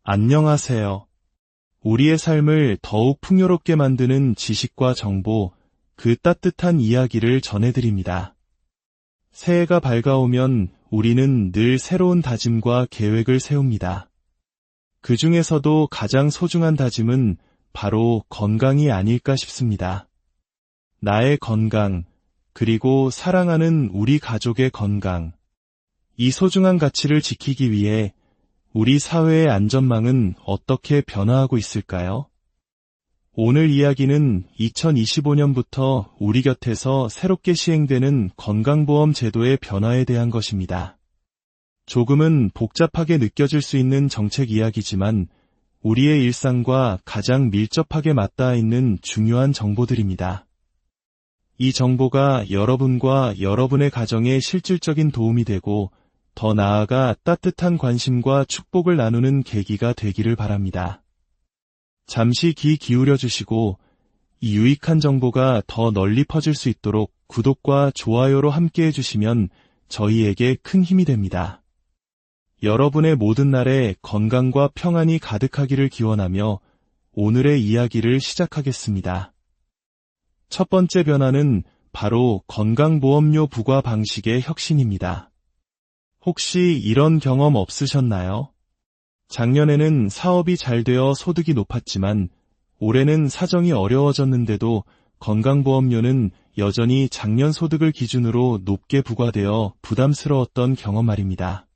안녕하세요. 우리의 삶을 더욱 풍요롭게 만드는 지식과 정보, 그 따뜻한 이야기를 전해드립니다. 새해가 밝아오면 우리는 늘 새로운 다짐과 계획을 세웁니다. 그 중에서도 가장 소중한 다짐은 바로 건강이 아닐까 싶습니다. 나의 건강, 그리고 사랑하는 우리 가족의 건강. 이 소중한 가치를 지키기 위해 우리 사회의 안전망은 어떻게 변화하고 있을까요? 오늘 이야기는 2025년부터 우리 곁에서 새롭게 시행되는 건강보험 제도의 변화에 대한 것입니다. 조금은 복잡하게 느껴질 수 있는 정책 이야기지만 우리의 일상과 가장 밀접하게 맞닿아 있는 중요한 정보들입니다. 이 정보가 여러분과 여러분의 가정에 실질적인 도움이 되고 더 나아가 따뜻한 관심과 축복을 나누는 계기가 되기를 바랍니다. 잠시 귀 기울여 주시고 이 유익한 정보가 더 널리 퍼질 수 있도록 구독과 좋아요로 함께 해주시면 저희에게 큰 힘이 됩니다. 여러분의 모든 날에 건강과 평안이 가득하기를 기원하며 오늘의 이야기를 시작하겠습니다. 첫 번째 변화는 바로 건강보험료 부과 방식의 혁신입니다. 혹시 이런 경험 없으셨나요? 작년에는 사업이 잘 되어 소득이 높았지만 올해는 사정이 어려워졌는데도 건강보험료는 여전히 작년 소득을 기준으로 높게 부과되어 부담스러웠던 경험 말입니다.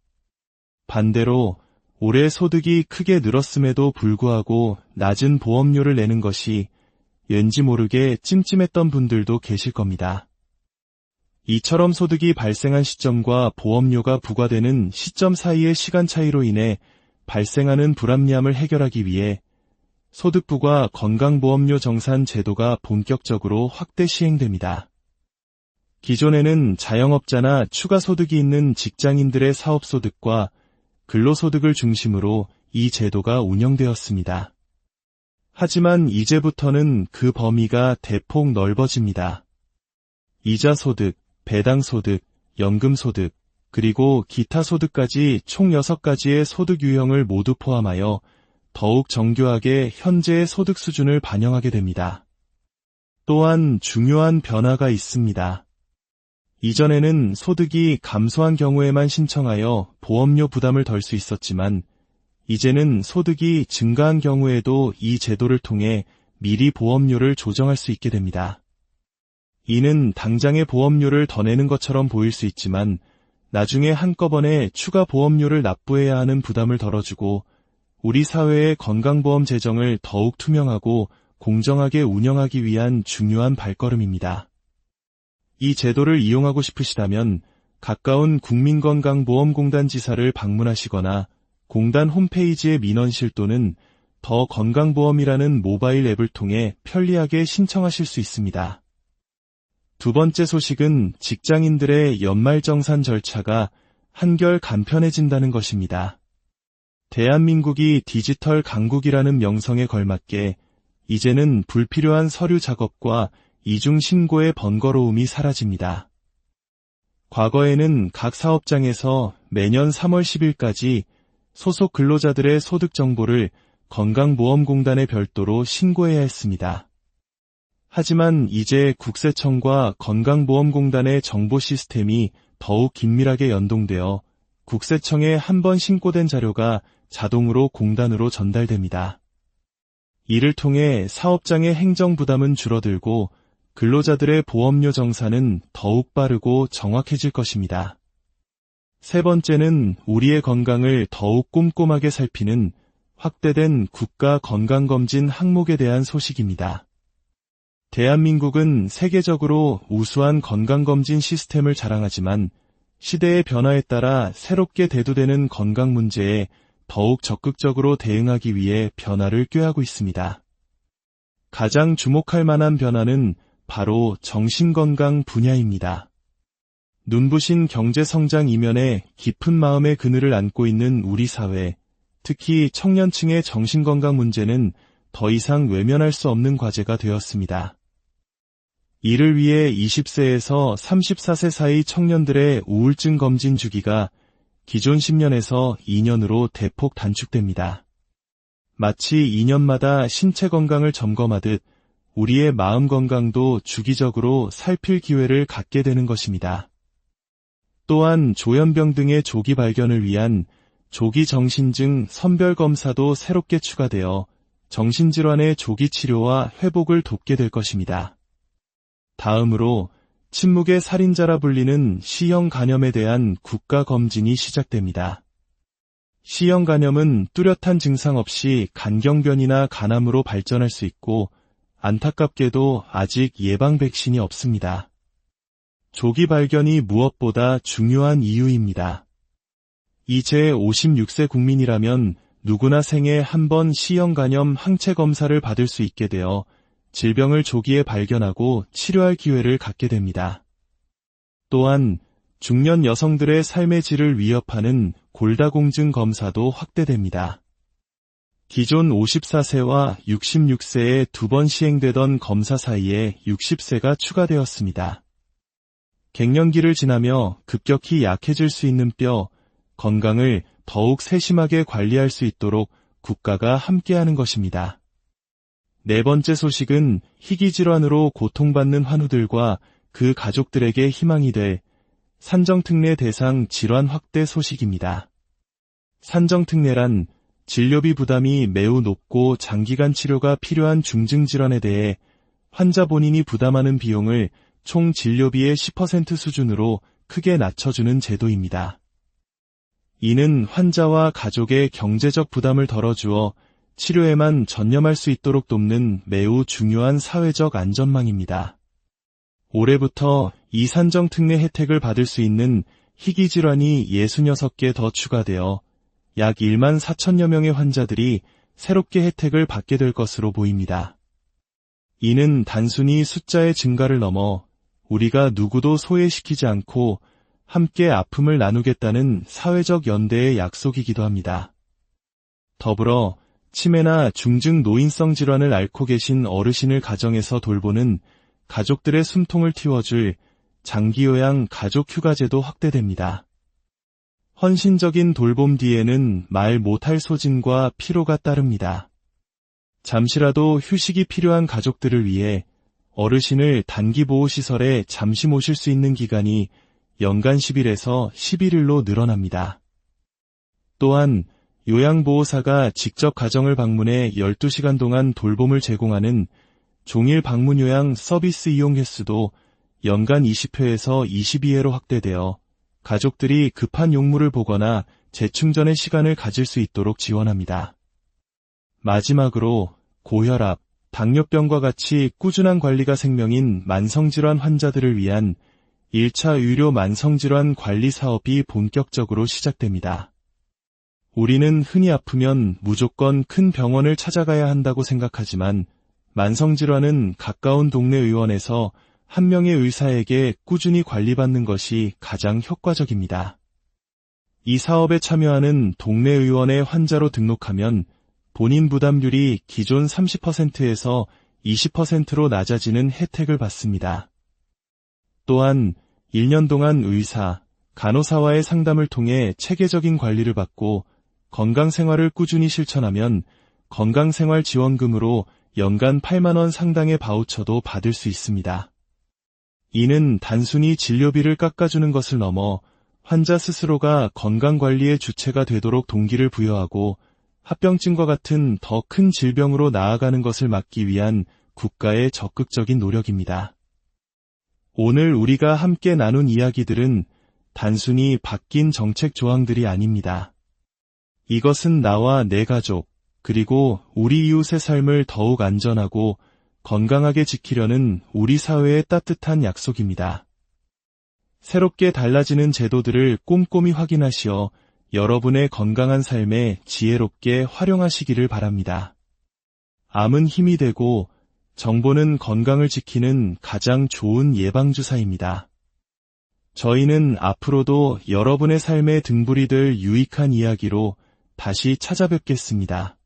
반대로 올해 소득이 크게 늘었음에도 불구하고 낮은 보험료를 내는 것이 왠지 모르게 찜찜했던 분들도 계실 겁니다. 이처럼 소득이 발생한 시점과 보험료가 부과되는 시점 사이의 시간 차이로 인해 발생하는 불합리함을 해결하기 위해 소득부과 건강보험료 정산 제도가 본격적으로 확대 시행됩니다. 기존에는 자영업자나 추가 소득이 있는 직장인들의 사업소득과 근로소득을 중심으로 이 제도가 운영되었습니다. 하지만 이제부터는 그 범위가 대폭 넓어집니다. 이자소득, 배당소득, 연금소득, 그리고 기타 소득까지 총 6가지의 소득 유형을 모두 포함하여 더욱 정교하게 현재의 소득 수준을 반영하게 됩니다. 또한 중요한 변화가 있습니다. 이전에는 소득이 감소한 경우에만 신청하여 보험료 부담을 덜 수 있었지만 이제는 소득이 증가한 경우에도 이 제도를 통해 미리 보험료를 조정할 수 있게 됩니다. 이는 당장의 보험료를 더 내는 것처럼 보일 수 있지만 나중에 한꺼번에 추가 보험료를 납부해야 하는 부담을 덜어주고 우리 사회의 건강보험 재정을 더욱 투명하고 공정하게 운영하기 위한 중요한 발걸음입니다. 이 제도를 이용하고 싶으시다면 가까운 국민건강보험공단 지사를 방문하시거나 공단 홈페이지의 민원실 또는 더 건강보험이라는 모바일 앱을 통해 편리하게 신청하실 수 있습니다. 두 번째 소식은 직장인들의 연말정산 절차가 한결 간편해진다는 것입니다. 대한민국이 디지털 강국이라는 명성에 걸맞게 이제는 불필요한 서류 작업과 이중 신고의 번거로움이 사라집니다. 과거에는 각 사업장에서 매년 3월 10일까지 소속 근로자들의 소득 정보를 건강보험공단에 별도로 신고해야 했습니다. 하지만 이제 국세청과 건강보험공단의 정보 시스템이 더욱 긴밀하게 연동되어 국세청에 한 번 신고된 자료가 자동으로 공단으로 전달됩니다. 이를 통해 사업장의 행정 부담은 줄어들고 근로자들의 보험료 정산은 더욱 빠르고 정확해질 것입니다. 세 번째는 우리의 건강을 더욱 꼼꼼하게 살피는 확대된 국가 건강검진 항목에 대한 소식입니다. 대한민국은 세계적으로 우수한 건강검진 시스템을 자랑하지만 시대의 변화에 따라 새롭게 대두되는 건강 문제에 더욱 적극적으로 대응하기 위해 변화를 꾀하고 있습니다. 가장 주목할 만한 변화는 바로 정신건강 분야입니다. 눈부신 경제성장 이면에 깊은 마음의 그늘을 안고 있는 우리 사회, 특히 청년층의 정신건강 문제는 더 이상 외면할 수 없는 과제가 되었습니다. 이를 위해 20세에서 34세 사이 청년들의 우울증 검진 주기가 기존 10년에서 2년으로 대폭 단축됩니다. 마치 2년마다 신체 건강을 점검하듯 우리의 마음 건강도 주기적으로 살필 기회를 갖게 되는 것입니다. 또한 조현병 등의 조기 발견을 위한 조기 정신증 선별 검사도 새롭게 추가되어 정신질환의 조기 치료와 회복을 돕게 될 것입니다. 다음으로 침묵의 살인자라 불리는 C형 간염에 대한 국가 검진이 시작됩니다. C형 간염은 뚜렷한 증상 없이 간경변이나 간암으로 발전할 수 있고 안타깝게도 아직 예방 백신이 없습니다. 조기 발견이 무엇보다 중요한 이유입니다. 이제 56세 국민이라면 누구나 생애 한 번 C형 간염 항체 검사를 받을 수 있게 되어 질병을 조기에 발견하고 치료할 기회를 갖게 됩니다. 또한 중년 여성들의 삶의 질을 위협하는 골다공증 검사도 확대됩니다. 기존 54세와 66세에 2번 시행되던 검사 사이에 60세가 추가되었습니다. 갱년기를 지나며 급격히 약해질 수 있는 뼈, 건강을 더욱 세심하게 관리할 수 있도록 국가가 함께하는 것입니다. 네 번째 소식은 희귀질환으로 고통받는 환우들과 그 가족들에게 희망이 될 산정특례 대상 질환 확대 소식입니다. 산정특례란 진료비 부담이 매우 높고 장기간 치료가 필요한 중증질환에 대해 환자 본인이 부담하는 비용을 총 진료비의 10% 수준으로 크게 낮춰주는 제도입니다. 이는 환자와 가족의 경제적 부담을 덜어주어 치료에만 전념할 수 있도록 돕는 매우 중요한 사회적 안전망입니다. 올해부터 이 산정특례 혜택을 받을 수 있는 희귀질환이 66개 더 추가되어 약 1만 4천여 명의 환자들이 새롭게 혜택을 받게 될 것으로 보입니다. 이는 단순히 숫자의 증가를 넘어 우리가 누구도 소외시키지 않고 함께 아픔을 나누겠다는 사회적 연대의 약속이기도 합니다. 더불어 치매나 중증 노인성 질환을 앓고 계신 어르신을 가정에서 돌보는 가족들의 숨통을 틔워줄 장기요양 가족휴가제도 확대됩니다. 헌신적인 돌봄 뒤에는 말 못할 소진과 피로가 따릅니다. 잠시라도 휴식이 필요한 가족들을 위해 어르신을 단기보호시설에 잠시 모실 수 있는 기간이 연간 10일에서 11일로 늘어납니다. 또한 요양보호사가 직접 가정을 방문해 12시간 동안 돌봄을 제공하는 종일 방문 요양 서비스 이용 횟수도 연간 20회에서 22회로 확대되어 가족들이 급한 용무를 보거나 재충전의 시간을 가질 수 있도록 지원합니다. 마지막으로 고혈압, 당뇨병과 같이 꾸준한 관리가 생명인 만성질환 환자들을 위한 1차 의료 만성질환 관리 사업이 본격적으로 시작됩니다. 우리는 흔히 아프면 무조건 큰 병원을 찾아가야 한다고 생각하지만 만성질환은 가까운 동네 의원에서 한 명의 의사에게 꾸준히 관리받는 것이 가장 효과적입니다. 이 사업에 참여하는 동네 의원의 환자로 등록하면 본인 부담률이 기존 30%에서 20%로 낮아지는 혜택을 받습니다. 또한 1년 동안 의사, 간호사와의 상담을 통해 체계적인 관리를 받고 건강생활을 꾸준히 실천하면 건강생활지원금으로 연간 8만 원 상당의 바우처도 받을 수 있습니다. 이는 단순히 진료비를 깎아주는 것을 넘어 환자 스스로가 건강관리의 주체가 되도록 동기를 부여하고 합병증과 같은 더 큰 질병으로 나아가는 것을 막기 위한 국가의 적극적인 노력입니다. 오늘 우리가 함께 나눈 이야기들은 단순히 바뀐 정책 조항들이 아닙니다. 이것은 나와 내 가족, 그리고 우리 이웃의 삶을 더욱 안전하고 건강하게 지키려는 우리 사회의 따뜻한 약속입니다. 새롭게 달라지는 제도들을 꼼꼼히 확인하시어 여러분의 건강한 삶에 지혜롭게 활용하시기를 바랍니다. 암은 힘이 되고 정보는 건강을 지키는 가장 좋은 예방주사입니다. 저희는 앞으로도 여러분의 삶에 등불이 될 유익한 이야기로 다시 찾아뵙겠습니다.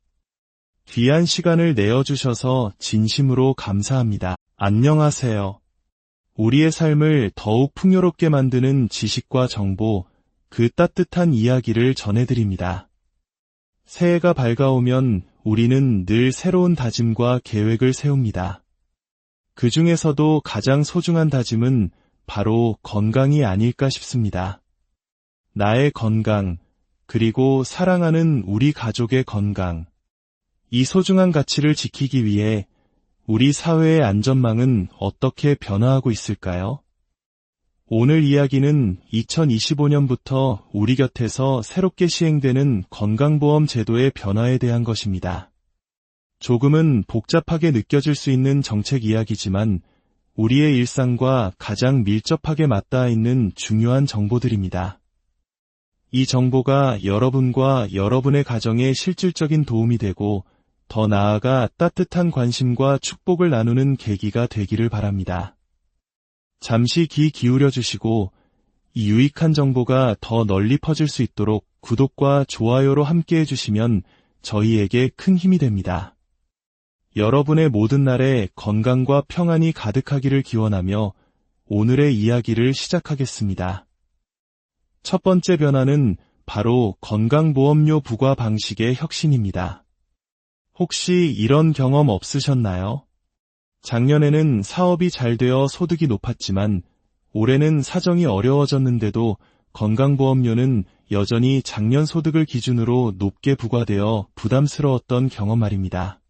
귀한 시간을 내어주셔서 진심으로 감사합니다. 안녕하세요. 우리의 삶을 더욱 풍요롭게 만드는 지식과 정보, 그 따뜻한 이야기를 전해드립니다. 새해가 밝아오면 우리는 늘 새로운 다짐과 계획을 세웁니다. 그 중에서도 가장 소중한 다짐은 바로 건강이 아닐까 싶습니다. 나의 건강, 그리고 사랑하는 우리 가족의 건강. 이 소중한 가치를 지키기 위해 우리 사회의 안전망은 어떻게 변화하고 있을까요? 오늘 이야기는 2025년부터 우리 곁에서 새롭게 시행되는 건강보험 제도의 변화에 대한 것입니다. 조금은 복잡하게 느껴질 수 있는 정책 이야기지만 우리의 일상과 가장 밀접하게 맞닿아 있는 중요한 정보들입니다. 이 정보가 여러분과 여러분의 가정에 실질적인 도움이 되고 더 나아가 따뜻한 관심과 축복을 나누는 계기가 되기를 바랍니다. 잠시 귀 기울여 주시고 이 유익한 정보가 더 널리 퍼질 수 있도록 구독과 좋아요로 함께해 주시면 저희에게 큰 힘이 됩니다. 여러분의 모든 날에 건강과 평안이 가득하기를 기원하며 오늘의 이야기를 시작하겠습니다. 첫 번째 변화는 바로 건강보험료 부과 방식의 혁신입니다. 혹시 이런 경험 없으셨나요? 작년에는 사업이 잘 되어 소득이 높았지만 올해는 사정이 어려워졌는데도 건강보험료는 여전히 작년 소득을 기준으로 높게 부과되어 부담스러웠던 경험 말입니다.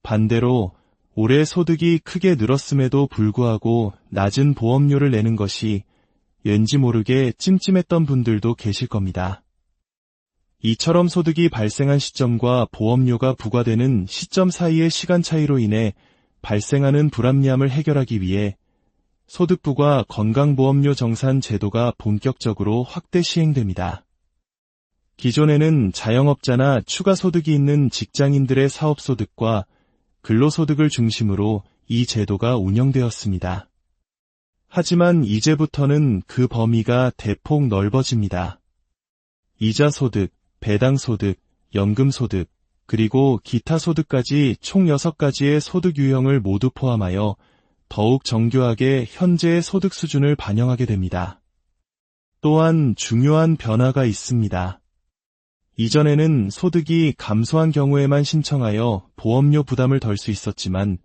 반대로 올해 소득이 크게 늘었음에도 불구하고 낮은 보험료를 내는 것이 왠지 모르게 찜찜했던 분들도 계실 겁니다. 이처럼 소득이 발생한 시점과 보험료가 부과되는 시점 사이의 시간 차이로 인해 발생하는 불합리함을 해결하기 위해 소득부과 건강보험료 정산 제도가 본격적으로 확대 시행됩니다. 기존에는 자영업자나 추가 소득이 있는 직장인들의 사업소득과 근로소득을 중심으로 이 제도가 운영되었습니다. 하지만 이제부터는 그 범위가 대폭 넓어집니다. 이자소득, 배당소득, 연금소득, 그리고 기타 소득까지 총 6가지의 소득 유형을 모두 포함하여 더욱 정교하게 현재의 소득 수준을 반영하게 됩니다. 또한 중요한 변화가 있습니다. 이전에는 소득이 감소한 경우에만 신청하여 보험료 부담을 덜 수 있었지만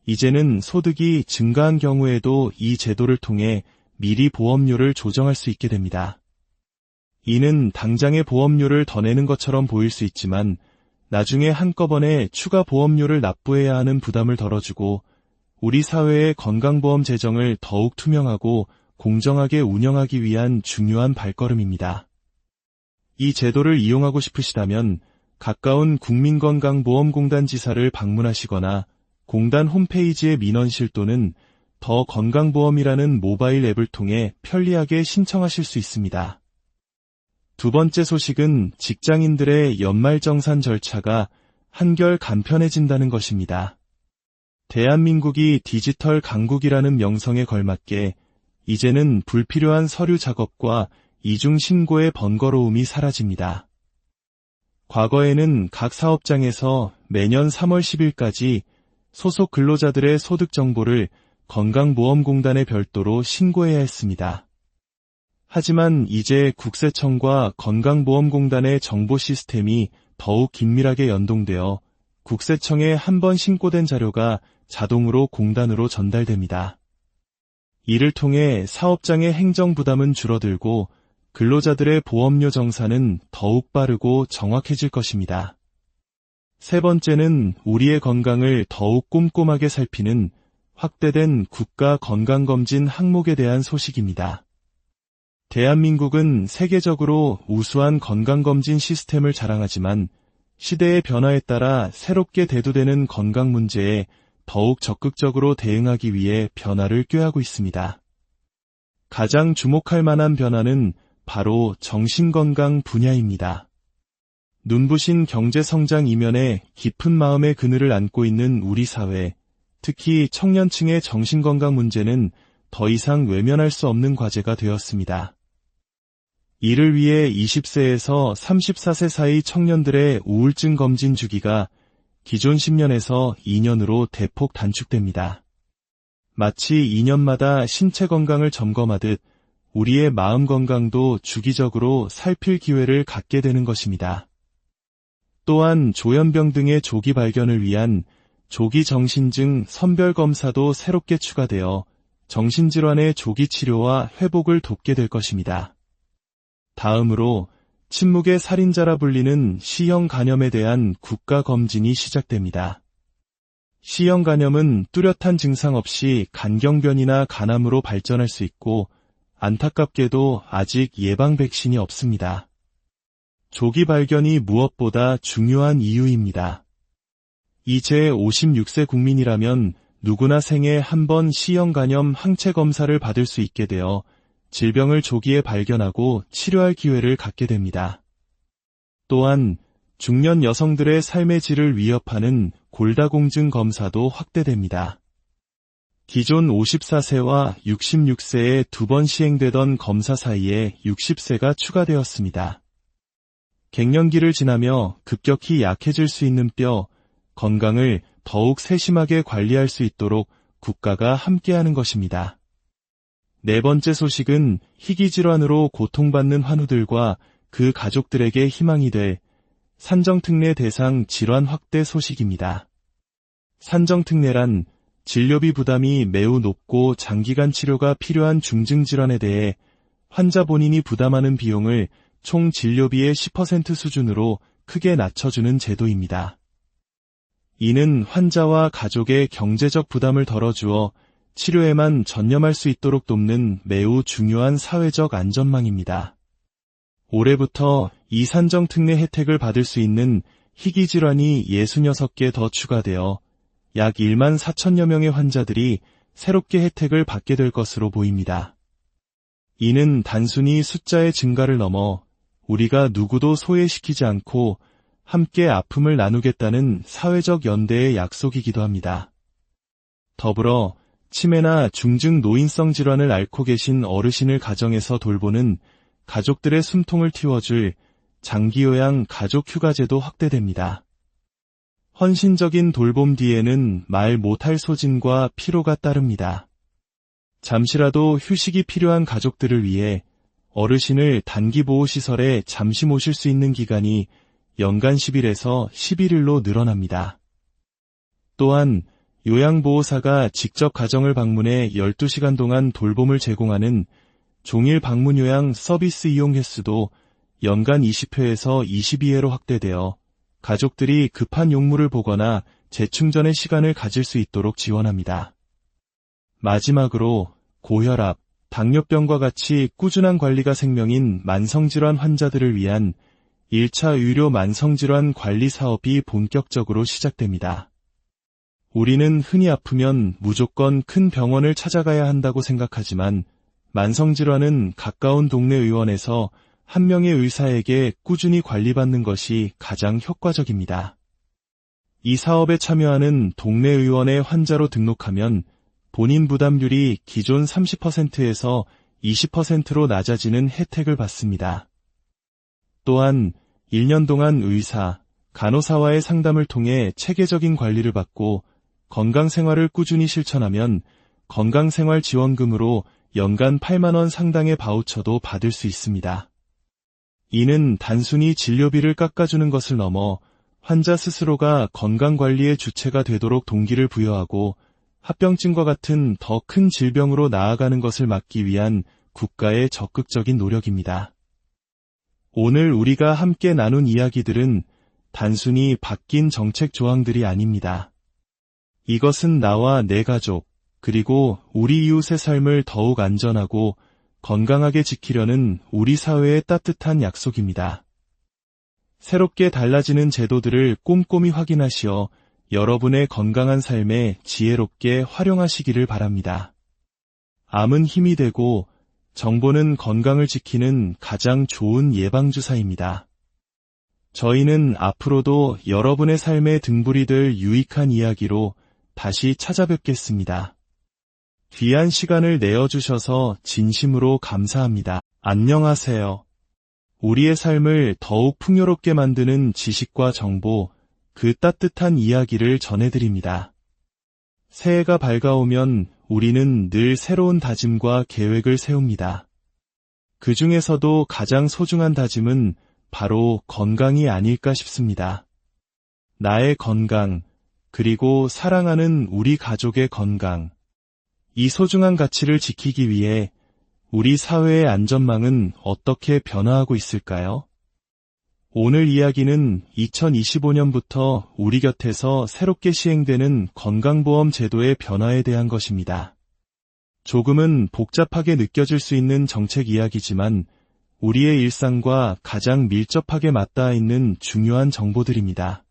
이제는 소득이 증가한 경우에도 이 제도를 통해 미리 보험료를 조정할 수 있게 됩니다. 이는 당장의 보험료를 더 내는 것처럼 보일 수 있지만 나중에 한꺼번에 추가 보험료를 납부해야 하는 부담을 덜어주고 우리 사회의 건강보험 재정을 더욱 투명하고 공정하게 운영하기 위한 중요한 발걸음입니다. 이 제도를 이용하고 싶으시다면 가까운 국민건강보험공단 지사를 방문하시거나 공단 홈페이지의 민원실 또는 더 건강보험이라는 모바일 앱을 통해 편리하게 신청하실 수 있습니다. 두 번째 소식은 직장인들의 연말정산 절차가 한결 간편해진다는 것입니다. 대한민국이 디지털 강국이라는 명성에 걸맞게 이제는 불필요한 서류 작업과 이중 신고의 번거로움이 사라집니다. 과거에는 각 사업장에서 매년 3월 10일까지 소속 근로자들의 소득 정보를 건강보험공단에 별도로 신고해야 했습니다. 하지만 이제 국세청과 건강보험공단의 정보 시스템이 더욱 긴밀하게 연동되어 국세청에 한 번 신고된 자료가 자동으로 공단으로 전달됩니다. 이를 통해 사업장의 행정 부담은 줄어들고 근로자들의 보험료 정산은 더욱 빠르고 정확해질 것입니다. 세 번째는 우리의 건강을 더욱 꼼꼼하게 살피는 확대된 국가 건강검진 항목에 대한 소식입니다. 대한민국은 세계적으로 우수한 건강검진 시스템을 자랑하지만 시대의 변화에 따라 새롭게 대두되는 건강 문제에 더욱 적극적으로 대응하기 위해 변화를 꾀하고 있습니다. 가장 주목할 만한 변화는 바로 정신건강 분야입니다. 눈부신 경제성장 이면에 깊은 마음의 그늘을 안고 있는 우리 사회, 특히 청년층의 정신건강 문제는 더 이상 외면할 수 없는 과제가 되었습니다. 이를 위해 20세에서 34세 사이 청년들의 우울증 검진 주기가 기존 10년에서 2년으로 대폭 단축됩니다. 마치 2년마다 신체 건강을 점검하듯 우리의 마음 건강도 주기적으로 살필 기회를 갖게 되는 것입니다. 또한 조현병 등의 조기 발견을 위한 조기 정신증 선별 검사도 새롭게 추가되어 정신질환의 조기 치료와 회복을 돕게 될 것입니다. 다음으로 침묵의 살인자라 불리는 C형 간염에 대한 국가 검진이 시작됩니다. C형 간염은 뚜렷한 증상 없이 간경변이나 간암으로 발전할 수 있고 안타깝게도 아직 예방 백신이 없습니다. 조기 발견이 무엇보다 중요한 이유입니다. 이제 56세 국민이라면 누구나 생애 한 번 C형 간염 항체 검사를 받을 수 있게 되어 질병을 조기에 발견하고 치료할 기회를 갖게 됩니다. 또한 중년 여성들의 삶의 질을 위협하는 골다공증 검사도 확대됩니다. 기존 54세와 66세에 2번 시행되던 검사 사이에 60세가 추가되었습니다. 갱년기를 지나며 급격히 약해질 수 있는 뼈, 건강을 더욱 세심하게 관리할 수 있도록 국가가 함께하는 것입니다. 네 번째 소식은 희귀질환으로 고통받는 환우들과 그 가족들에게 희망이 될 산정특례 대상 질환 확대 소식입니다. 산정특례란 진료비 부담이 매우 높고 장기간 치료가 필요한 중증질환에 대해 환자 본인이 부담하는 비용을 총 진료비의 10% 수준으로 크게 낮춰주는 제도입니다. 이는 환자와 가족의 경제적 부담을 덜어주어 치료에만 전념할 수 있도록 돕는 매우 중요한 사회적 안전망입니다. 올해부터 이 산정특례 혜택을 받을 수 있는 희귀질환이 66개 더 추가되어 약 1만 4천여 명의 환자들이 새롭게 혜택을 받게 될 것으로 보입니다. 이는 단순히 숫자의 증가를 넘어 우리가 누구도 소외시키지 않고 함께 아픔을 나누겠다는 사회적 연대의 약속이기도 합니다. 더불어 치매나 중증 노인성 질환을 앓고 계신 어르신을 가정에서 돌보는 가족들의 숨통을 틔워줄 장기요양 가족휴가제도 확대됩니다. 헌신적인 돌봄 뒤에는 말 못할 소진과 피로가 따릅니다. 잠시라도 휴식이 필요한 가족들을 위해 어르신을 단기보호시설에 잠시 모실 수 있는 기간이 연간 10일에서 11일로 늘어납니다. 또한 요양보호사가 직접 가정을 방문해 12시간 동안 돌봄을 제공하는 종일 방문 요양 서비스 이용 횟수도 연간 20회에서 22회로 확대되어 가족들이 급한 용무를 보거나 재충전의 시간을 가질 수 있도록 지원합니다. 마지막으로 고혈압, 당뇨병과 같이 꾸준한 관리가 생명인 만성질환 환자들을 위한 1차 의료 만성질환 관리 사업이 본격적으로 시작됩니다. 우리는 흔히 아프면 무조건 큰 병원을 찾아가야 한다고 생각하지만 만성질환은 가까운 동네 의원에서 한 명의 의사에게 꾸준히 관리받는 것이 가장 효과적입니다. 이 사업에 참여하는 동네 의원의 환자로 등록하면 본인 부담률이 기존 30%에서 20%로 낮아지는 혜택을 받습니다. 또한 1년 동안 의사, 간호사와의 상담을 통해 체계적인 관리를 받고 건강생활을 꾸준히 실천하면 건강생활지원금으로 연간 8만 원 상당의 바우처도 받을 수 있습니다. 이는 단순히 진료비를 깎아주는 것을 넘어 환자 스스로가 건강관리의 주체가 되도록 동기를 부여하고 합병증과 같은 더 큰 질병으로 나아가는 것을 막기 위한 국가의 적극적인 노력입니다. 오늘 우리가 함께 나눈 이야기들은 단순히 바뀐 정책 조항들이 아닙니다. 이것은 나와 내 가족, 그리고 우리 이웃의 삶을 더욱 안전하고 건강하게 지키려는 우리 사회의 따뜻한 약속입니다. 새롭게 달라지는 제도들을 꼼꼼히 확인하시어 여러분의 건강한 삶에 지혜롭게 활용하시기를 바랍니다. 암은 힘이 되고 정보는 건강을 지키는 가장 좋은 예방주사입니다. 저희는 앞으로도 여러분의 삶에 등불이 될 유익한 이야기로 다시 찾아뵙겠습니다. 귀한 시간을 내어주셔서 진심으로 감사합니다. 안녕하세요. 우리의 삶을 더욱 풍요롭게 만드는 지식과 정보, 그 따뜻한 이야기를 전해드립니다. 새해가 밝아오면 우리는 늘 새로운 다짐과 계획을 세웁니다. 그 중에서도 가장 소중한 다짐은 바로 건강이 아닐까 싶습니다. 나의 건강, 그리고 사랑하는 우리 가족의 건강. 이 소중한 가치를 지키기 위해 우리 사회의 안전망은 어떻게 변화하고 있을까요? 오늘 이야기는 2025년부터 우리 곁에서 새롭게 시행되는 건강보험 제도의 변화에 대한 것입니다. 조금은 복잡하게 느껴질 수 있는 정책 이야기지만 우리의 일상과 가장 밀접하게 맞닿아 있는 중요한 정보들입니다.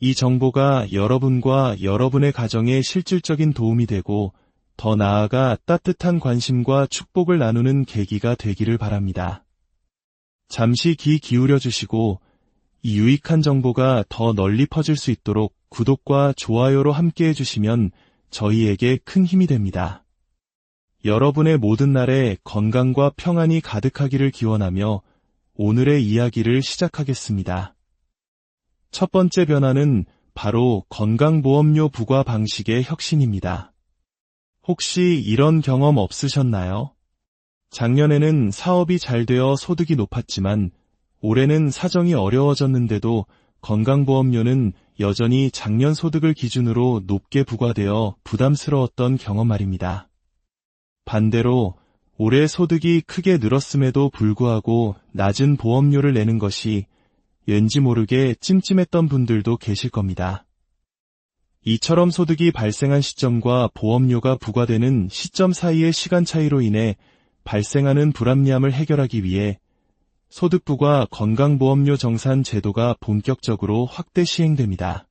이 정보가 여러분과 여러분의 가정에 실질적인 도움이 되고 더 나아가 따뜻한 관심과 축복을 나누는 계기가 되기를 바랍니다. 잠시 귀 기울여 주시고 이 유익한 정보가 더 널리 퍼질 수 있도록 구독과 좋아요로 함께 해주시면 저희에게 큰 힘이 됩니다. 여러분의 모든 날에 건강과 평안이 가득하기를 기원하며 오늘의 이야기를 시작하겠습니다. 첫 번째 변화는 바로 건강보험료 부과 방식의 혁신입니다. 혹시 이런 경험 없으셨나요? 작년에는 사업이 잘 되어 소득이 높았지만 올해는 사정이 어려워졌는데도 건강보험료는 여전히 작년 소득을 기준으로 높게 부과되어 부담스러웠던 경험 말입니다. 반대로 올해 소득이 크게 늘었음에도 불구하고 낮은 보험료를 내는 것이 왠지 모르게 찜찜했던 분들도 계실 겁니다. 이처럼 소득이 발생한 시점과 보험료가 부과되는 시점 사이의 시간 차이로 인해 발생하는 불합리함을 해결하기 위해 소득부과 건강보험료 정산 제도가 본격적으로 확대 시행됩니다.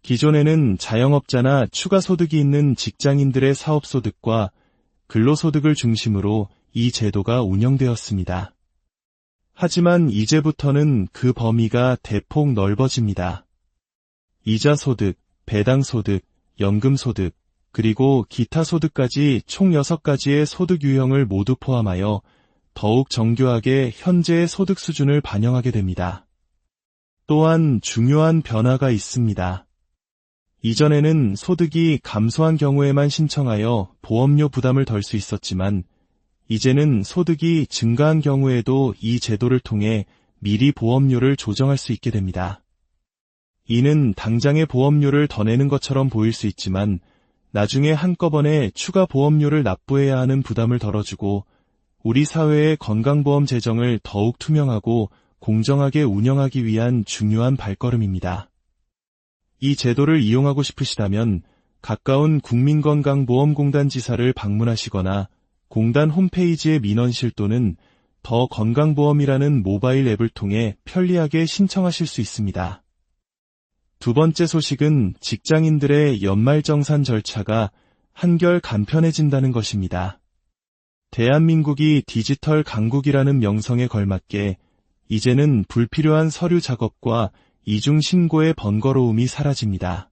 기존에는 자영업자나 추가 소득이 있는 직장인들의 사업소득과 근로소득을 중심으로 이 제도가 운영되었습니다. 하지만 이제부터는 그 범위가 대폭 넓어집니다. 이자소득, 배당소득, 연금소득, 그리고 기타 소득까지 총 6가지의 소득 유형을 모두 포함하여 더욱 정교하게 현재의 소득 수준을 반영하게 됩니다. 또한 중요한 변화가 있습니다. 이전에는 소득이 감소한 경우에만 신청하여 보험료 부담을 덜 수 있었지만 이제는 소득이 증가한 경우에도 이 제도를 통해 미리 보험료를 조정할 수 있게 됩니다. 이는 당장의 보험료를 더 내는 것처럼 보일 수 있지만 나중에 한꺼번에 추가 보험료를 납부해야 하는 부담을 덜어주고 우리 사회의 건강보험 재정을 더욱 투명하고 공정하게 운영하기 위한 중요한 발걸음입니다. 이 제도를 이용하고 싶으시다면 가까운 국민건강보험공단 지사를 방문하시거나 공단 홈페이지의 민원실 또는 더 건강보험이라는 모바일 앱을 통해 편리하게 신청하실 수 있습니다. 두 번째 소식은 직장인들의 연말정산 절차가 한결 간편해진다는 것입니다. 대한민국이 디지털 강국이라는 명성에 걸맞게 이제는 불필요한 서류 작업과 이중 신고의 번거로움이 사라집니다.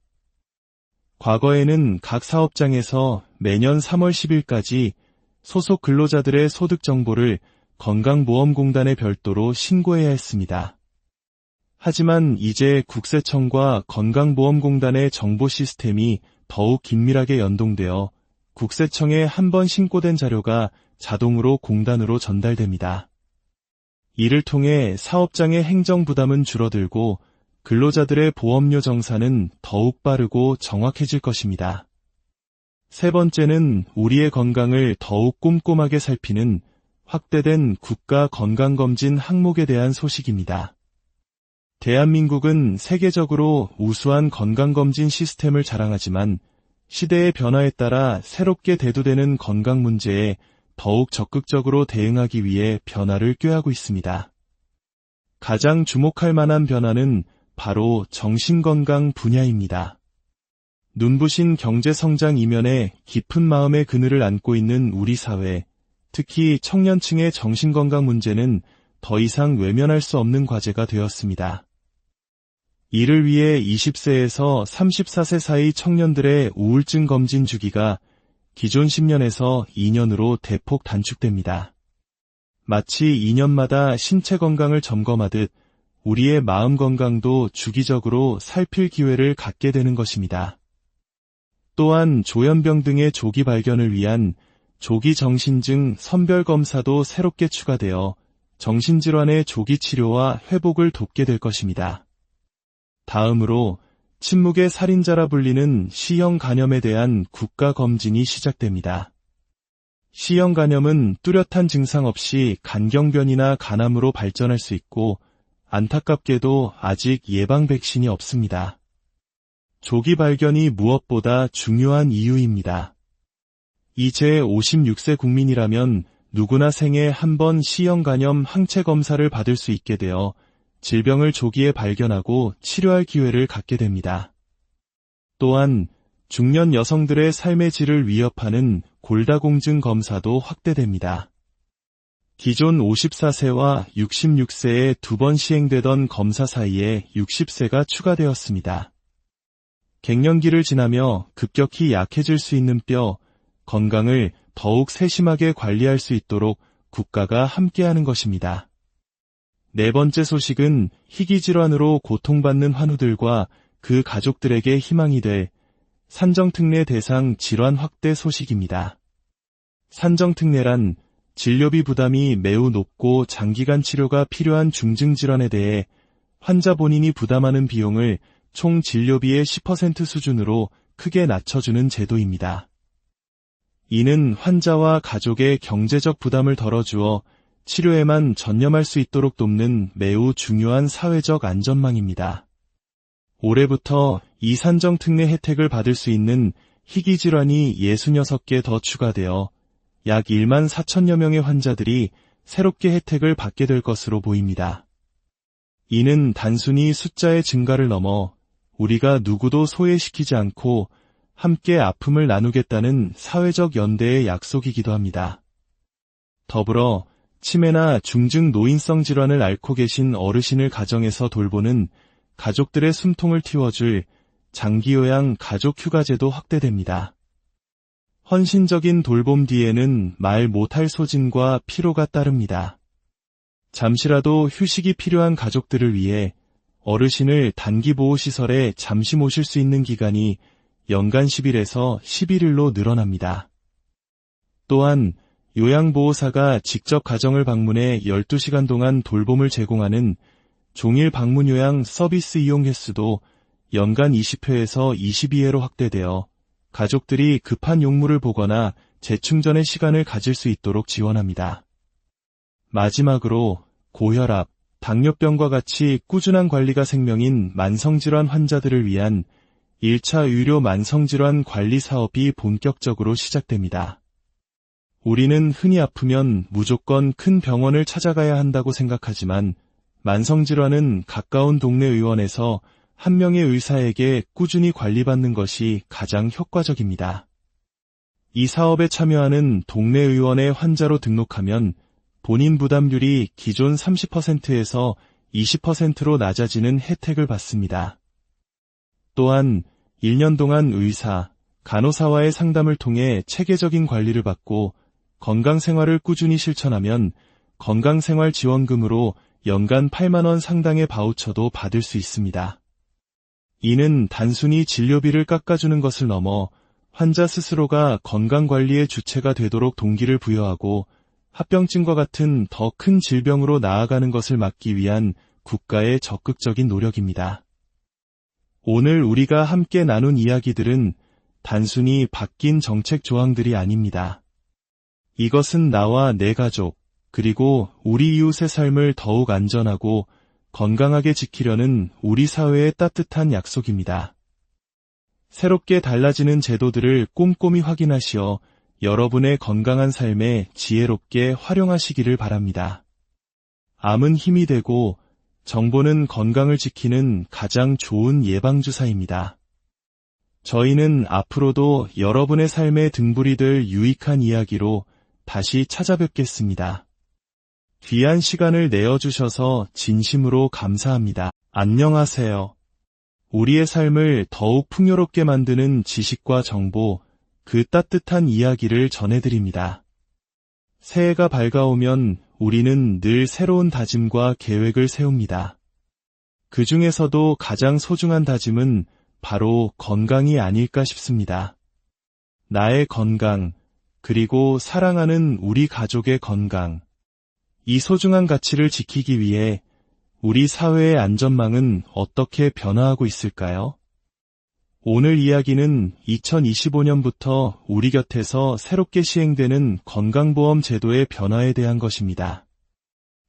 과거에는 각 사업장에서 매년 3월 10일까지 소속 근로자들의 소득 정보를 건강보험공단에 별도로 신고해야 했습니다. 하지만 이제 국세청과 건강보험공단의 정보 시스템이 더욱 긴밀하게 연동되어 국세청에 한 번 신고된 자료가 자동으로 공단으로 전달됩니다. 이를 통해 사업장의 행정 부담은 줄어들고 근로자들의 보험료 정산은 더욱 빠르고 정확해질 것입니다. 세 번째는 우리의 건강을 더욱 꼼꼼하게 살피는 확대된 국가 건강검진 항목에 대한 소식입니다. 대한민국은 세계적으로 우수한 건강검진 시스템을 자랑하지만 시대의 변화에 따라 새롭게 대두되는 건강 문제에 더욱 적극적으로 대응하기 위해 변화를 꾀하고 있습니다. 가장 주목할 만한 변화는 바로 정신건강 분야입니다. 눈부신 경제성장 이면에 깊은 마음의 그늘을 안고 있는 우리 사회, 특히 청년층의 정신건강 문제는 더 이상 외면할 수 없는 과제가 되었습니다. 이를 위해 20세에서 34세 사이 청년들의 우울증 검진 주기가 기존 10년에서 2년으로 대폭 단축됩니다. 마치 2년마다 신체 건강을 점검하듯 우리의 마음 건강도 주기적으로 살필 기회를 갖게 되는 것입니다. 또한 조현병 등의 조기 발견을 위한 조기 정신증 선별 검사도 새롭게 추가되어 정신질환의 조기 치료와 회복을 돕게 될 것입니다. 다음으로 침묵의 살인자라 불리는 C형 간염에 대한 국가 검진이 시작됩니다. C형 간염은 뚜렷한 증상 없이 간경변이나 간암으로 발전할 수 있고 안타깝게도 아직 예방 백신이 없습니다. 조기 발견이 무엇보다 중요한 이유입니다. 이제 56세 국민이라면 누구나 생애 한 번 C형 간염 항체 검사를 받을 수 있게 되어 질병을 조기에 발견하고 치료할 기회를 갖게 됩니다. 또한 중년 여성들의 삶의 질을 위협하는 골다공증 검사도 확대됩니다. 기존 54세와 66세에 2번 시행되던 검사 사이에 60세가 추가되었습니다. 갱년기를 지나며 급격히 약해질 수 있는 뼈, 건강을 더욱 세심하게 관리할 수 있도록 국가가 함께하는 것입니다. 네 번째 소식은 희귀질환으로 고통받는 환우들과 그 가족들에게 희망이 될 산정특례 대상 질환 확대 소식입니다. 산정특례란 진료비 부담이 매우 높고 장기간 치료가 필요한 중증질환에 대해 환자 본인이 부담하는 비용을 총 진료비의 10% 수준으로 크게 낮춰주는 제도입니다. 이는 환자와 가족의 경제적 부담을 덜어주어 치료에만 전념할 수 있도록 돕는 매우 중요한 사회적 안전망입니다. 올해부터 이 산정특례 혜택을 받을 수 있는 희귀질환이 66개 더 추가되어 약 1만 4천여 명의 환자들이 새롭게 혜택을 받게 될 것으로 보입니다. 이는 단순히 숫자의 증가를 넘어 우리가 누구도 소외시키지 않고 함께 아픔을 나누겠다는 사회적 연대의 약속이기도 합니다. 더불어 치매나 중증 노인성 질환을 앓고 계신 어르신을 가정에서 돌보는 가족들의 숨통을 틔워줄 장기요양 가족휴가제도 확대됩니다. 헌신적인 돌봄 뒤에는 말 못할 소진과 피로가 따릅니다. 잠시라도 휴식이 필요한 가족들을 위해 어르신을 단기보호시설에 잠시 모실 수 있는 기간이 연간 10일에서 11일로 늘어납니다. 또한 요양보호사가 직접 가정을 방문해 12시간 동안 돌봄을 제공하는 종일 방문 요양 서비스 이용 횟수도 연간 20회에서 22회로 확대되어 가족들이 급한 용무를 보거나 재충전의 시간을 가질 수 있도록 지원합니다. 마지막으로 고혈압, 당뇨병과 같이 꾸준한 관리가 생명인 만성질환 환자들을 위한 1차 의료 만성질환 관리 사업이 본격적으로 시작됩니다. 우리는 흔히 아프면 무조건 큰 병원을 찾아가야 한다고 생각하지만 만성질환은 가까운 동네 의원에서 한 명의 의사에게 꾸준히 관리받는 것이 가장 효과적입니다. 이 사업에 참여하는 동네 의원의 환자로 등록하면 본인 부담률이 기존 30%에서 20%로 낮아지는 혜택을 받습니다. 또한 1년 동안 의사, 간호사와의 상담을 통해 체계적인 관리를 받고 건강생활을 꾸준히 실천하면 건강생활지원금으로 연간 8만 원 상당의 바우처도 받을 수 있습니다. 이는 단순히 진료비를 깎아주는 것을 넘어 환자 스스로가 건강관리의 주체가 되도록 동기를 부여하고 합병증과 같은 더 큰 질병으로 나아가는 것을 막기 위한 국가의 적극적인 노력입니다. 오늘 우리가 함께 나눈 이야기들은 단순히 바뀐 정책 조항들이 아닙니다. 이것은 나와 내 가족, 그리고 우리 이웃의 삶을 더욱 안전하고 건강하게 지키려는 우리 사회의 따뜻한 약속입니다. 새롭게 달라지는 제도들을 꼼꼼히 확인하시어 여러분의 건강한 삶에 지혜롭게 활용하시기를 바랍니다. 암은 힘이 되고 정보는 건강을 지키는 가장 좋은 예방주사입니다. 저희는 앞으로도 여러분의 삶에 등불이 될 유익한 이야기로 다시 찾아뵙겠습니다. 귀한 시간을 내어주셔서 진심으로 감사합니다. 안녕하세요. 우리의 삶을 더욱 풍요롭게 만드는 지식과 정보, 그 따뜻한 이야기를 전해드립니다. 새해가 밝아오면 우리는 늘 새로운 다짐과 계획을 세웁니다. 그 중에서도 가장 소중한 다짐은 바로 건강이 아닐까 싶습니다. 나의 건강, 그리고 사랑하는 우리 가족의 건강. 이 소중한 가치를 지키기 위해 우리 사회의 안전망은 어떻게 변화하고 있을까요? 오늘 이야기는 2025년부터 우리 곁에서 새롭게 시행되는 건강보험 제도의 변화에 대한 것입니다.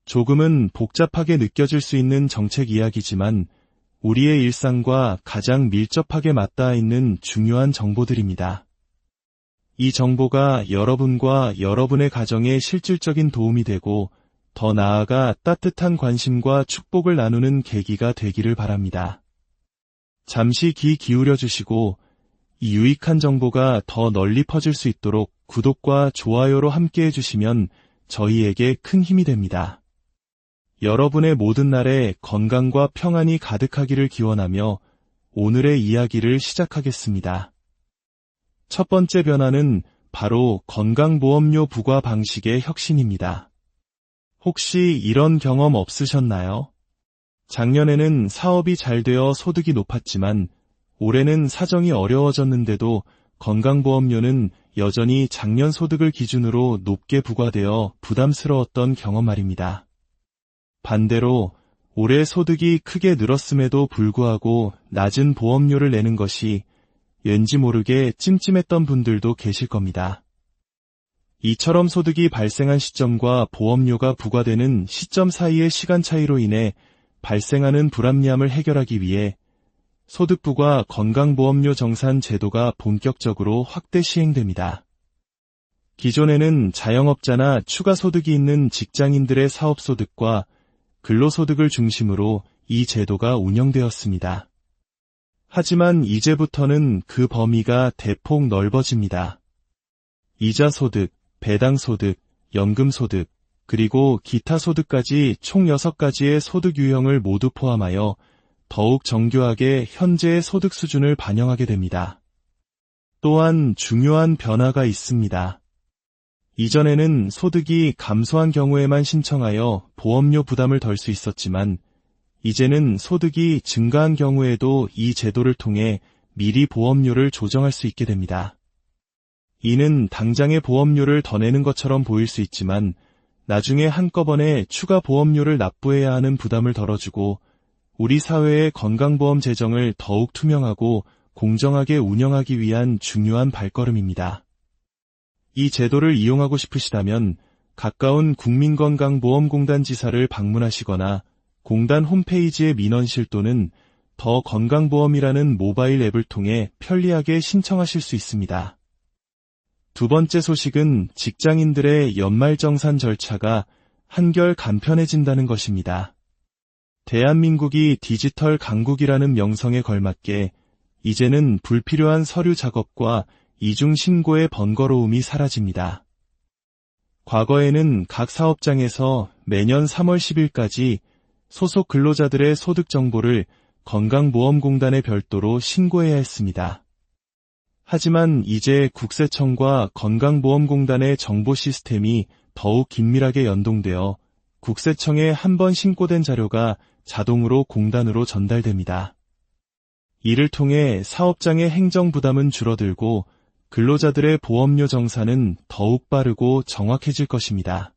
조금은 복잡하게 느껴질 수 있는 정책 이야기지만 우리의 일상과 가장 밀접하게 맞닿아 있는 중요한 정보들입니다. 이 정보가 여러분과 여러분의 가정에 실질적인 도움이 되고 더 나아가 따뜻한 관심과 축복을 나누는 계기가 되기를 바랍니다. 잠시 귀 기울여 주시고 이 유익한 정보가 더 널리 퍼질 수 있도록 구독과 좋아요로 함께해 주시면 저희에게 큰 힘이 됩니다. 여러분의 모든 날에 건강과 평안이 가득하기를 기원하며 오늘의 이야기를 시작하겠습니다. 첫 번째 변화는 바로 건강보험료 부과 방식의 혁신입니다. 혹시 이런 경험 없으셨나요? 작년에는 사업이 잘 되어 소득이 높았지만 올해는 사정이 어려워졌는데도 건강보험료는 여전히 작년 소득을 기준으로 높게 부과되어 부담스러웠던 경험 말입니다. 반대로 올해 소득이 크게 늘었음에도 불구하고 낮은 보험료를 내는 것이 왠지 모르게 찜찜했던 분들도 계실 겁니다. 이처럼 소득이 발생한 시점과 보험료가 부과되는 시점 사이의 시간 차이로 인해 발생하는 불합리함을 해결하기 위해 소득부과 건강보험료 정산 제도가 본격적으로 확대 시행됩니다. 기존에는 자영업자나 추가 소득이 있는 직장인들의 사업소득과 근로소득을 중심으로 이 제도가 운영되었습니다. 하지만 이제부터는 그 범위가 대폭 넓어집니다. 이자소득, 배당소득, 연금소득, 그리고 기타 소득까지 총 6가지의 소득 유형을 모두 포함하여 더욱 정교하게 현재의 소득 수준을 반영하게 됩니다. 또한 중요한 변화가 있습니다. 이전에는 소득이 감소한 경우에만 신청하여 보험료 부담을 덜 수 있었지만 이제는 소득이 증가한 경우에도 이 제도를 통해 미리 보험료를 조정할 수 있게 됩니다. 이는 당장의 보험료를 더 내는 것처럼 보일 수 있지만 나중에 한꺼번에 추가 보험료를 납부해야 하는 부담을 덜어주고 우리 사회의 건강보험 재정을 더욱 투명하고 공정하게 운영하기 위한 중요한 발걸음입니다. 이 제도를 이용하고 싶으시다면 가까운 국민건강보험공단 지사를 방문하시거나 공단 홈페이지의 민원실 또는 더 건강보험이라는 모바일 앱을 통해 편리하게 신청하실 수 있습니다. 두 번째 소식은 직장인들의 연말정산 절차가 한결 간편해진다는 것입니다. 대한민국이 디지털 강국이라는 명성에 걸맞게 이제는 불필요한 서류 작업과 이중 신고의 번거로움이 사라집니다. 과거에는 각 사업장에서 매년 3월 10일까지 소속 근로자들의 소득 정보를 건강보험공단에 별도로 신고해야 했습니다. 하지만 이제 국세청과 건강보험공단의 정보 시스템이 더욱 긴밀하게 연동되어 국세청에 한 번 신고된 자료가 자동으로 공단으로 전달됩니다. 이를 통해 사업장의 행정 부담은 줄어들고 근로자들의 보험료 정산은 더욱 빠르고 정확해질 것입니다.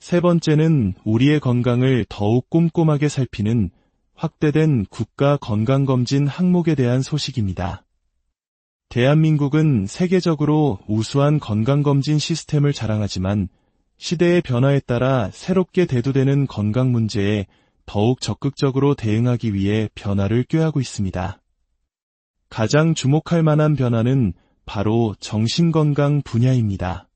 세 번째는 우리의 건강을 더욱 꼼꼼하게 살피는 확대된 국가 건강검진 항목에 대한 소식입니다. 대한민국은 세계적으로 우수한 건강검진 시스템을 자랑하지만 시대의 변화에 따라 새롭게 대두되는 건강 문제에 더욱 적극적으로 대응하기 위해 변화를 꾀하고 있습니다. 가장 주목할 만한 변화는 바로 정신건강 분야입니다.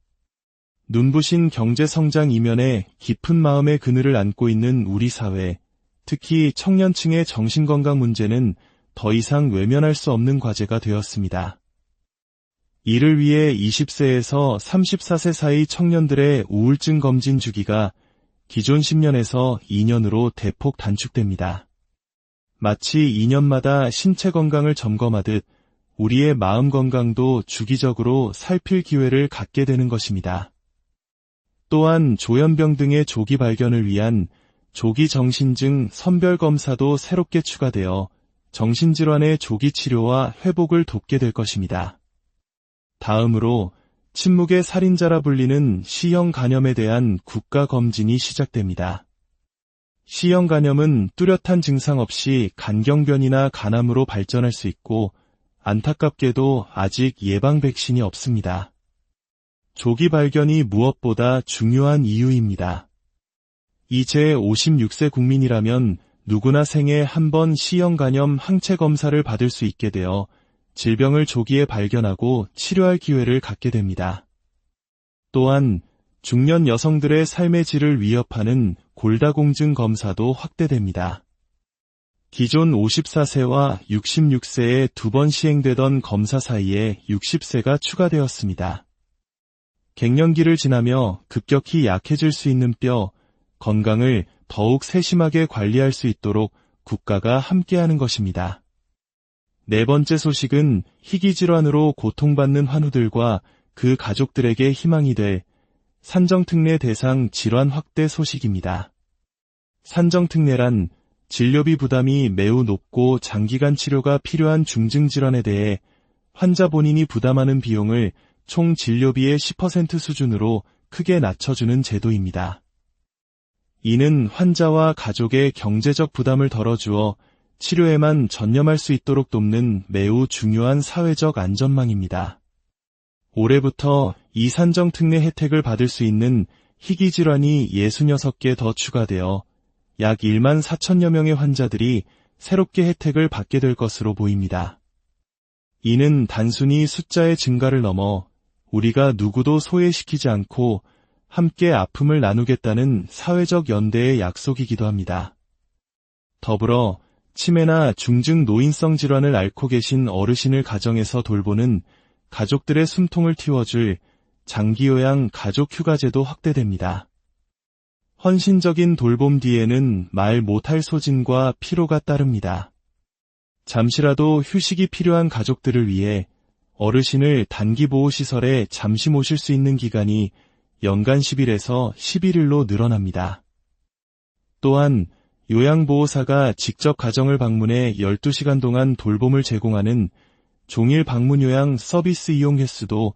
눈부신 경제성장 이면에 깊은 마음의 그늘을 안고 있는 우리 사회, 특히 청년층의 정신건강 문제는 더 이상 외면할 수 없는 과제가 되었습니다. 이를 위해 20세에서 34세 사이 청년들의 우울증 검진 주기가 기존 10년에서 2년으로 대폭 단축됩니다. 마치 2년마다 신체 건강을 점검하듯 우리의 마음 건강도 주기적으로 살필 기회를 갖게 되는 것입니다. 또한 조현병 등의 조기 발견을 위한 조기 정신증 선별 검사도 새롭게 추가되어 정신질환의 조기 치료와 회복을 돕게 될 것입니다. 다음으로 침묵의 살인자라 불리는 C형 간염에 대한 국가 검진이 시작됩니다. C형 간염은 뚜렷한 증상 없이 간경변이나 간암으로 발전할 수 있고 안타깝게도 아직 예방 백신이 없습니다. 조기 발견이 무엇보다 중요한 이유입니다. 이제 56세 국민이라면 누구나 생애 한 번 C형 간염 항체 검사를 받을 수 있게 되어 질병을 조기에 발견하고 치료할 기회를 갖게 됩니다. 또한 중년 여성들의 삶의 질을 위협하는 골다공증 검사도 확대됩니다. 기존 54세와 66세에 2번 시행되던 검사 사이에 60세가 추가되었습니다. 갱년기를 지나며 급격히 약해질 수 있는 뼈, 건강을 더욱 세심하게 관리할 수 있도록 국가가 함께하는 것입니다. 네 번째 소식은 희귀질환으로 고통받는 환우들과 그 가족들에게 희망이 될 산정특례 대상 질환 확대 소식입니다. 산정특례란 진료비 부담이 매우 높고 장기간 치료가 필요한 중증질환에 대해 환자 본인이 부담하는 비용을 총 진료비의 10% 수준으로 크게 낮춰주는 제도입니다. 이는 환자와 가족의 경제적 부담을 덜어주어 치료에만 전념할 수 있도록 돕는 매우 중요한 사회적 안전망입니다. 올해부터 이 산정특례 혜택을 받을 수 있는 희귀질환이 66개 더 추가되어 약 1만 4천여 명의 환자들이 새롭게 혜택을 받게 될 것으로 보입니다. 이는 단순히 숫자의 증가를 넘어 우리가 누구도 소외시키지 않고 함께 아픔을 나누겠다는 사회적 연대의 약속이기도 합니다. 더불어 치매나 중증 노인성 질환을 앓고 계신 어르신을 가정에서 돌보는 가족들의 숨통을 틔워줄 장기요양 가족휴가제도 확대됩니다. 헌신적인 돌봄 뒤에는 말 못할 소진과 피로가 따릅니다. 잠시라도 휴식이 필요한 가족들을 위해 어르신을 단기보호시설에 잠시 모실 수 있는 기간이 연간 10일에서 11일로 늘어납니다. 또한 요양보호사가 직접 가정을 방문해 12시간 동안 돌봄을 제공하는 종일 방문 요양 서비스 이용 횟수도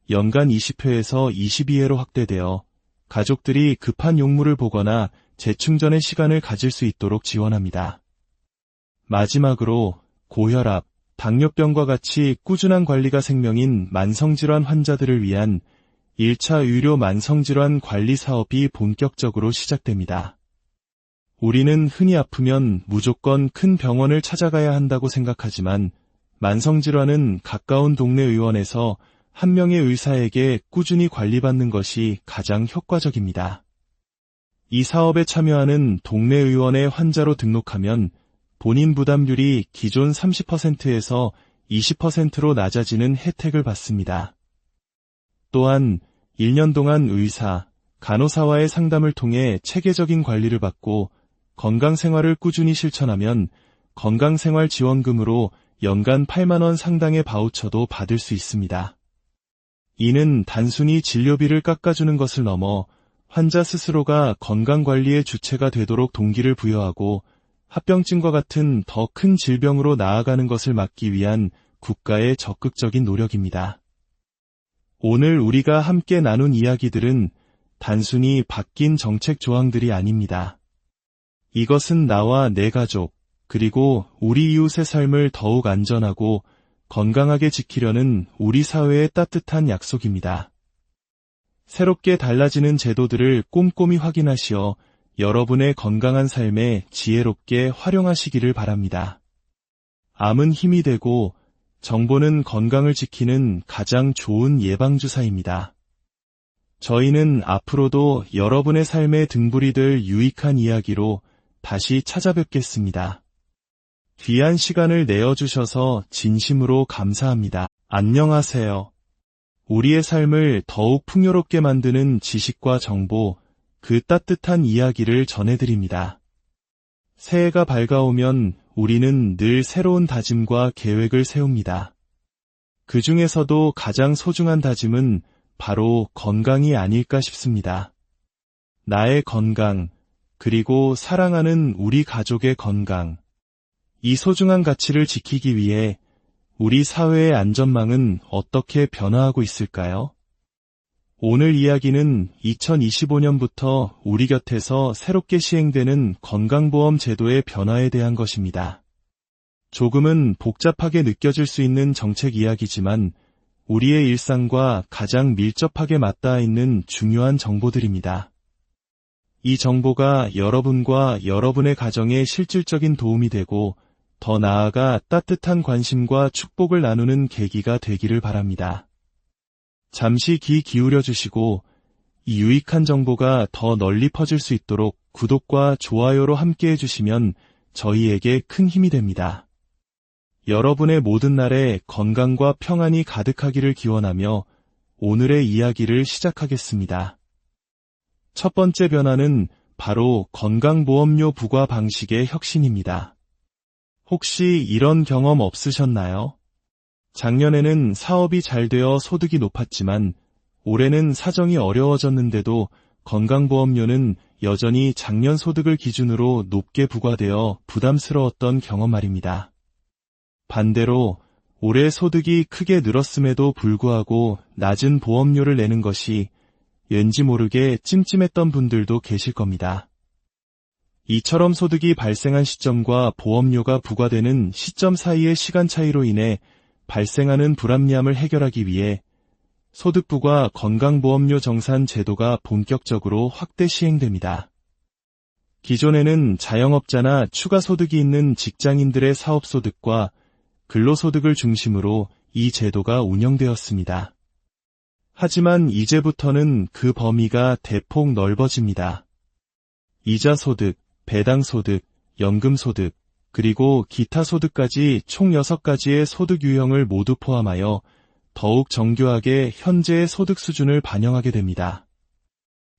연간 20회에서 22회로 확대되어 가족들이 급한 용무를 보거나 재충전의 시간을 가질 수 있도록 지원합니다. 마지막으로 고혈압, 당뇨병과 같이 꾸준한 관리가 생명인 만성질환 환자들을 위한 1차 의료 만성질환 관리 사업이 본격적으로 시작됩니다. 우리는 흔히 아프면 무조건 큰 병원을 찾아가야 한다고 생각하지만 만성질환은 가까운 동네 의원에서 한 명의 의사에게 꾸준히 관리받는 것이 가장 효과적입니다. 이 사업에 참여하는 동네 의원의 환자로 등록하면 본인 부담률이 기존 30%에서 20%로 낮아지는 혜택을 받습니다. 또한 1년 동안 의사, 간호사와의 상담을 통해 체계적인 관리를 받고 건강생활을 꾸준히 실천하면 건강생활지원금으로 연간 8만 원 상당의 바우처도 받을 수 있습니다. 이는 단순히 진료비를 깎아주는 것을 넘어 환자 스스로가 건강관리의 주체가 되도록 동기를 부여하고 합병증과 같은 더 큰 질병으로 나아가는 것을 막기 위한 국가의 적극적인 노력입니다. 오늘 우리가 함께 나눈 이야기들은 단순히 바뀐 정책 조항들이 아닙니다. 이것은 나와 내 가족, 그리고 우리 이웃의 삶을 더욱 안전하고 건강하게 지키려는 우리 사회의 따뜻한 약속입니다. 새롭게 달라지는 제도들을 꼼꼼히 확인하시어 여러분의 건강한 삶에 지혜롭게 활용하시기를 바랍니다. 암은 힘이 되고 정보는 건강을 지키는 가장 좋은 예방주사입니다. 저희는 앞으로도 여러분의 삶에 등불이 될 유익한 이야기로 다시 찾아뵙겠습니다. 귀한 시간을 내어주셔서 진심으로 감사합니다. 안녕하세요. 우리의 삶을 더욱 풍요롭게 만드는 지식과 정보, 그 따뜻한 이야기를 전해드립니다. 새해가 밝아오면 우리는 늘 새로운 다짐과 계획을 세웁니다. 그 중에서도 가장 소중한 다짐은 바로 건강이 아닐까 싶습니다. 나의 건강, 그리고 사랑하는 우리 가족의 건강. 이 소중한 가치를 지키기 위해 우리 사회의 안전망은 어떻게 변화하고 있을까요? 오늘 이야기는 2025년부터 우리 곁에서 새롭게 시행되는 건강보험 제도의 변화에 대한 것입니다. 조금은 복잡하게 느껴질 수 있는 정책 이야기지만 우리의 일상과 가장 밀접하게 맞닿아 있는 중요한 정보들입니다. 이 정보가 여러분과 여러분의 가정에 실질적인 도움이 되고 더 나아가 따뜻한 관심과 축복을 나누는 계기가 되기를 바랍니다. 잠시 귀 기울여 주시고 이 유익한 정보가 더 널리 퍼질 수 있도록 구독과 좋아요로 함께 해주시면 저희에게 큰 힘이 됩니다. 여러분의 모든 날에 건강과 평안이 가득하기를 기원하며 오늘의 이야기를 시작하겠습니다. 첫 번째 변화는 바로 건강보험료 부과 방식의 혁신입니다. 혹시 이런 경험 없으셨나요? 작년에는 사업이 잘 되어 소득이 높았지만 올해는 사정이 어려워졌는데도 건강보험료는 여전히 작년 소득을 기준으로 높게 부과되어 부담스러웠던 경험 말입니다. 반대로 올해 소득이 크게 늘었음에도 불구하고 낮은 보험료를 내는 것이 왠지 모르게 찜찜했던 분들도 계실 겁니다. 이처럼 소득이 발생한 시점과 보험료가 부과되는 시점 사이의 시간 차이로 인해 발생하는 불합리함을 해결하기 위해 소득부과 건강보험료 정산 제도가 본격적으로 확대 시행됩니다. 기존에는 자영업자나 추가 소득이 있는 직장인들의 사업소득과 근로소득을 중심으로 이 제도가 운영되었습니다. 하지만 이제부터는 그 범위가 대폭 넓어집니다. 이자소득, 배당소득, 연금소득, 그리고 기타 소득까지 총 6가지의 소득 유형을 모두 포함하여 더욱 정교하게 현재의 소득 수준을 반영하게 됩니다.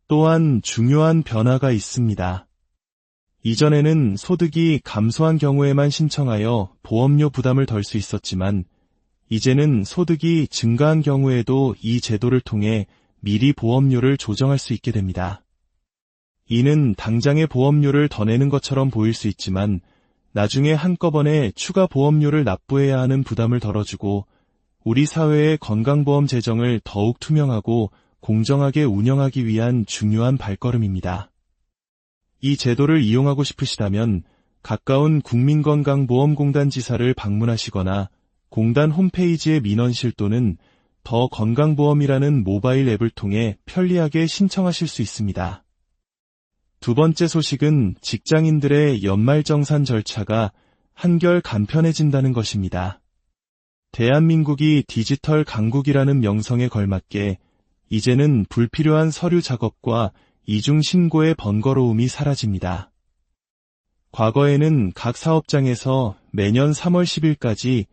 또한 중요한 변화가 있습니다. 이전에는 소득이 감소한 경우에만 신청하여 보험료 부담을 덜 수 있었지만 이제는 소득이 증가한 경우에도 이 제도를 통해 미리 보험료를 조정할 수 있게 됩니다. 이는 당장의 보험료를 더 내는 것처럼 보일 수 있지만 나중에 한꺼번에 추가 보험료를 납부해야 하는 부담을 덜어주고 우리 사회의 건강보험 재정을 더욱 투명하고 공정하게 운영하기 위한 중요한 발걸음입니다. 이 제도를 이용하고 싶으시다면 가까운 국민건강보험공단 지사를 방문하시거나 공단 홈페이지의 민원실 또는 더 건강보험이라는 모바일 앱을 통해 편리하게 신청하실 수 있습니다. 두 번째 소식은 직장인들의 연말정산 절차가 한결 간편해진다는 것입니다. 대한민국이 디지털 강국이라는 명성에 걸맞게 이제는 불필요한 서류 작업과 이중 신고의 번거로움이 사라집니다. 과거에는 각 사업장에서 매년 3월 10일까지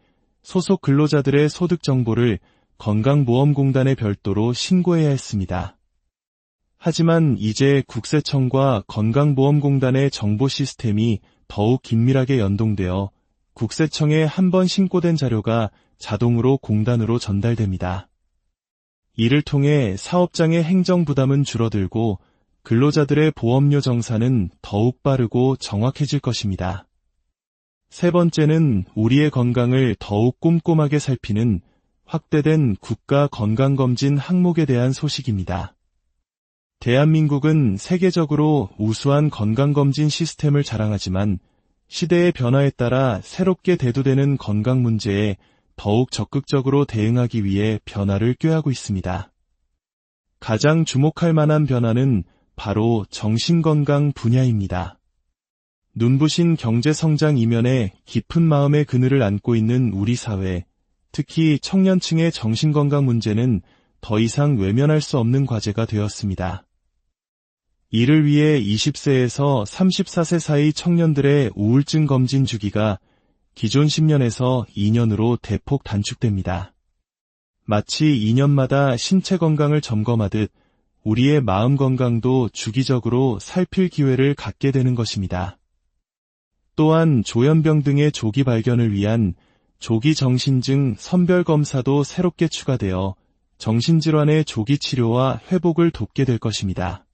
소속 근로자들의 소득 정보를 건강보험공단에 별도로 신고해야 했습니다. 하지만 이제 국세청과 건강보험공단의 정보 시스템이 더욱 긴밀하게 연동되어 국세청에 한 번 신고된 자료가 자동으로 공단으로 전달됩니다. 이를 통해 사업장의 행정 부담은 줄어들고 근로자들의 보험료 정산은 더욱 빠르고 정확해질 것입니다. 세 번째는 우리의 건강을 더욱 꼼꼼하게 살피는 확대된 국가 건강검진 항목에 대한 소식입니다. 대한민국은 세계적으로 우수한 건강검진 시스템을 자랑하지만 시대의 변화에 따라 새롭게 대두되는 건강 문제에 더욱 적극적으로 대응하기 위해 변화를 꾀하고 있습니다. 가장 주목할 만한 변화는 바로 정신건강 분야입니다. 눈부신 경제성장 이면에 깊은 마음의 그늘을 안고 있는 우리 사회, 특히 청년층의 정신건강 문제는 더 이상 외면할 수 없는 과제가 되었습니다. 이를 위해 20세에서 34세 사이 청년들의 우울증 검진 주기가 기존 10년에서 2년으로 대폭 단축됩니다. 마치 2년마다 신체 건강을 점검하듯 우리의 마음 건강도 주기적으로 살필 기회를 갖게 되는 것입니다. 또한 조현병 등의 조기 발견을 위한 조기 정신증 선별 검사도 새롭게 추가되어 정신질환의 조기 치료와 회복을 돕게 될 것입니다.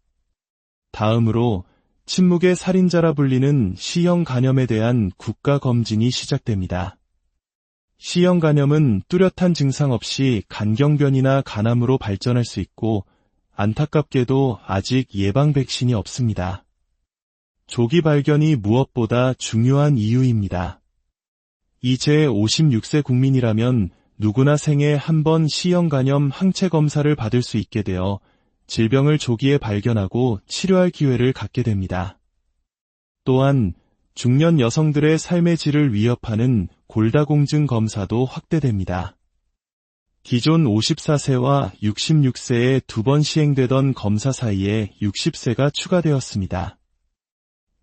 다음으로 침묵의 살인자라 불리는 C형 간염에 대한 국가 검진이 시작됩니다. C형 간염은 뚜렷한 증상 없이 간경변이나 간암으로 발전할 수 있고 안타깝게도 아직 예방 백신이 없습니다. 조기 발견이 무엇보다 중요한 이유입니다. 이제 56세 국민이라면 누구나 생애 한 번 C형 간염 항체 검사를 받을 수 있게 되어 질병을 조기에 발견하고 치료할 기회를 갖게 됩니다. 또한 중년 여성들의 삶의 질을 위협하는 골다공증 검사도 확대됩니다. 기존 54세와 66세에 2번 시행되던 검사 사이에 60세가 추가되었습니다.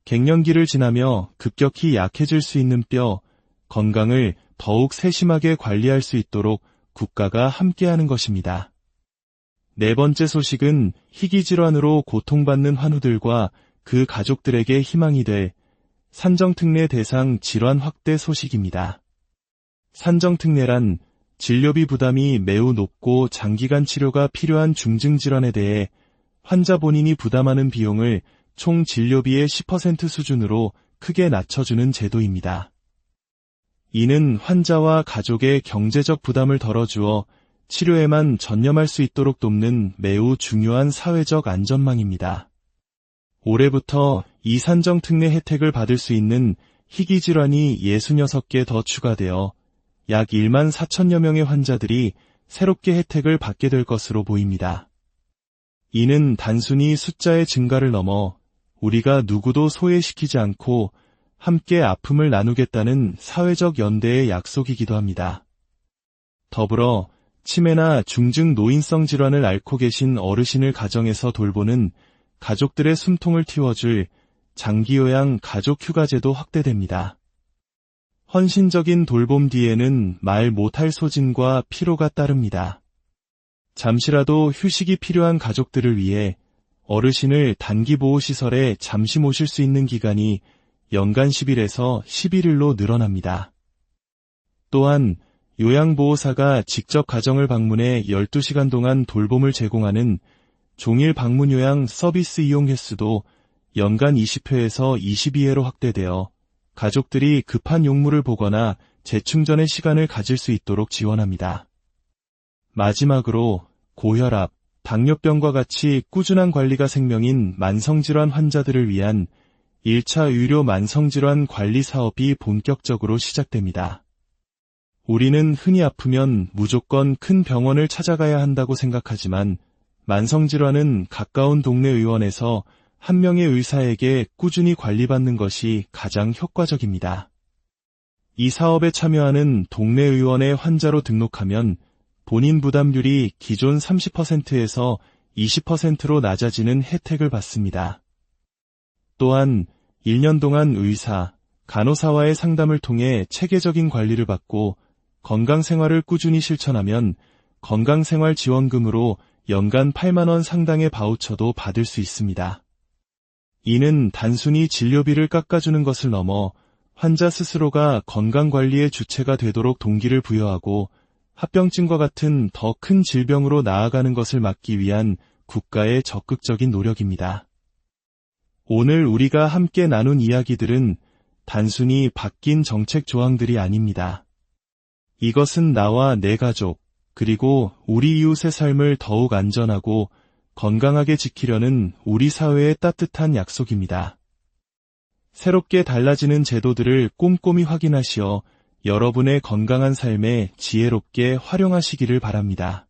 갱년기를 지나며 급격히 약해질 수 있는 뼈, 건강을 더욱 세심하게 관리할 수 있도록 국가가 함께하는 것입니다. 네 번째 소식은 희귀질환으로 고통받는 환우들과 그 가족들에게 희망이 될 산정특례 대상 질환 확대 소식입니다. 산정특례란 진료비 부담이 매우 높고 장기간 치료가 필요한 중증질환에 대해 환자 본인이 부담하는 비용을 총 진료비의 10% 수준으로 크게 낮춰주는 제도입니다. 이는 환자와 가족의 경제적 부담을 덜어주어 치료에만 전념할 수 있도록 돕는 매우 중요한 사회적 안전망입니다. 올해부터 이 산정특례 혜택을 받을 수 있는 희귀질환이 66개 더 추가되어 약 1만 4천여 명의 환자들이 새롭게 혜택을 받게 될 것으로 보입니다. 이는 단순히 숫자의 증가를 넘어 우리가 누구도 소외시키지 않고 함께 아픔을 나누겠다는 사회적 연대의 약속이기도 합니다. 더불어 치매나 중증 노인성 질환을 앓고 계신 어르신을 가정에서 돌보는 가족들의 숨통을 틔워줄 장기요양 가족휴가제도 확대됩니다. 헌신적인 돌봄 뒤에는 말 못할 소진과 피로가 따릅니다. 잠시라도 휴식이 필요한 가족들을 위해 어르신을 단기보호시설에 잠시 모실 수 있는 기간이 연간 10일에서 11일로 늘어납니다. 또한 요양보호사가 직접 가정을 방문해 12시간 동안 돌봄을 제공하는 종일 방문 요양 서비스 이용 횟수도 연간 20회에서 22회로 확대되어 가족들이 급한 용무를 보거나 재충전의 시간을 가질 수 있도록 지원합니다. 마지막으로 고혈압, 당뇨병과 같이 꾸준한 관리가 생명인 만성질환 환자들을 위한 1차 의료 만성질환 관리 사업이 본격적으로 시작됩니다. 우리는 흔히 아프면 무조건 큰 병원을 찾아가야 한다고 생각하지만 만성질환은 가까운 동네 의원에서 한 명의 의사에게 꾸준히 관리받는 것이 가장 효과적입니다. 이 사업에 참여하는 동네 의원의 환자로 등록하면 본인 부담률이 기존 30%에서 20%로 낮아지는 혜택을 받습니다. 또한 1년 동안 의사, 간호사와의 상담을 통해 체계적인 관리를 받고 건강생활을 꾸준히 실천하면 건강생활지원금으로 연간 8만 원 상당의 바우처도 받을 수 있습니다. 이는 단순히 진료비를 깎아주는 것을 넘어 환자 스스로가 건강관리의 주체가 되도록 동기를 부여하고 합병증과 같은 더 큰 질병으로 나아가는 것을 막기 위한 국가의 적극적인 노력입니다. 오늘 우리가 함께 나눈 이야기들은 단순히 바뀐 정책 조항들이 아닙니다. 이것은 나와 내 가족, 그리고 우리 이웃의 삶을 더욱 안전하고 건강하게 지키려는 우리 사회의 따뜻한 약속입니다. 새롭게 달라지는 제도들을 꼼꼼히 확인하시어 여러분의 건강한 삶에 지혜롭게 활용하시기를 바랍니다.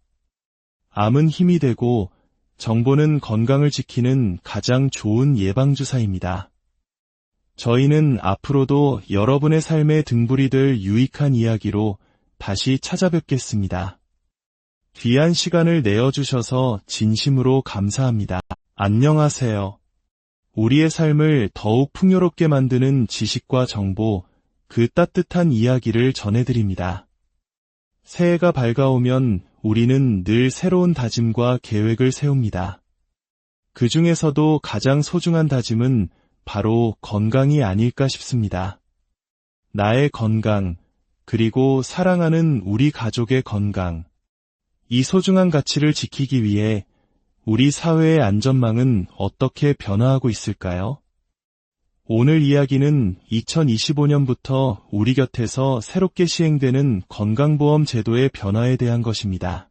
암은 힘이 되고 정보는 건강을 지키는 가장 좋은 예방주사입니다. 저희는 앞으로도 여러분의 삶에 등불이 될 유익한 이야기로 다시 찾아뵙겠습니다. 귀한 시간을 내어주셔서 진심으로 감사합니다. 안녕하세요. 우리의 삶을 더욱 풍요롭게 만드는 지식과 정보, 그 따뜻한 이야기를 전해드립니다. 새해가 밝아오면 우리는 늘 새로운 다짐과 계획을 세웁니다. 그 중에서도 가장 소중한 다짐은 바로 건강이 아닐까 싶습니다. 나의 건강, 그리고 사랑하는 우리 가족의 건강. 이 소중한 가치를 지키기 위해 우리 사회의 안전망은 어떻게 변화하고 있을까요? 오늘 이야기는 2025년부터 우리 곁에서 새롭게 시행되는 건강보험 제도의 변화에 대한 것입니다.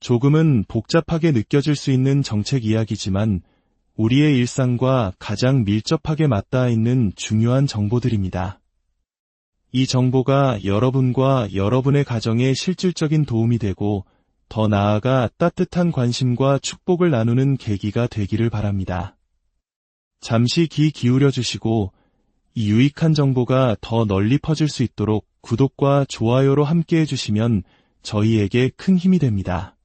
조금은 복잡하게 느껴질 수 있는 정책 이야기지만 우리의 일상과 가장 밀접하게 맞닿아 있는 중요한 정보들입니다. 이 정보가 여러분과 여러분의 가정에 실질적인 도움이 되고 더 나아가 따뜻한 관심과 축복을 나누는 계기가 되기를 바랍니다. 잠시 귀 기울여 주시고 이 유익한 정보가 더 널리 퍼질 수 있도록 구독과 좋아요로 함께해 주시면 저희에게 큰 힘이 됩니다.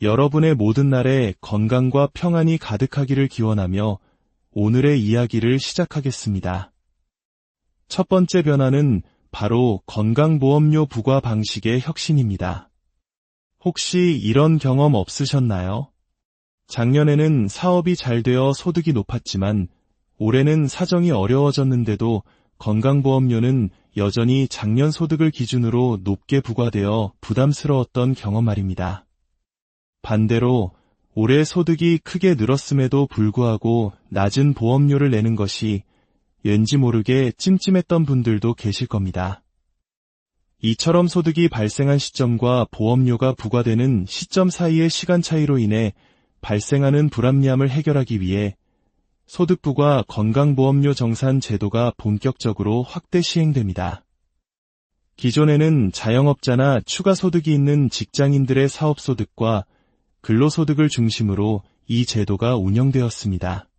여러분의 모든 날에 건강과 평안이 가득하기를 기원하며 오늘의 이야기를 시작하겠습니다. 첫 번째 변화는 바로 건강보험료 부과 방식의 혁신입니다. 혹시 이런 경험 없으셨나요? 작년에는 사업이 잘 되어 소득이 높았지만 올해는 사정이 어려워졌는데도 건강보험료는 여전히 작년 소득을 기준으로 높게 부과되어 부담스러웠던 경험 말입니다. 반대로 올해 소득이 크게 늘었음에도 불구하고 낮은 보험료를 내는 것이 왠지 모르게 찜찜했던 분들도 계실 겁니다. 이처럼 소득이 발생한 시점과 보험료가 부과되는 시점 사이의 시간 차이로 인해 발생하는 불합리함을 해결하기 위해 소득부과 건강보험료 정산 제도가 본격적으로 확대 시행됩니다. 기존에는 자영업자나 추가 소득이 있는 직장인들의 사업소득과 근로소득을 중심으로 이 제도가 운영되었습니다.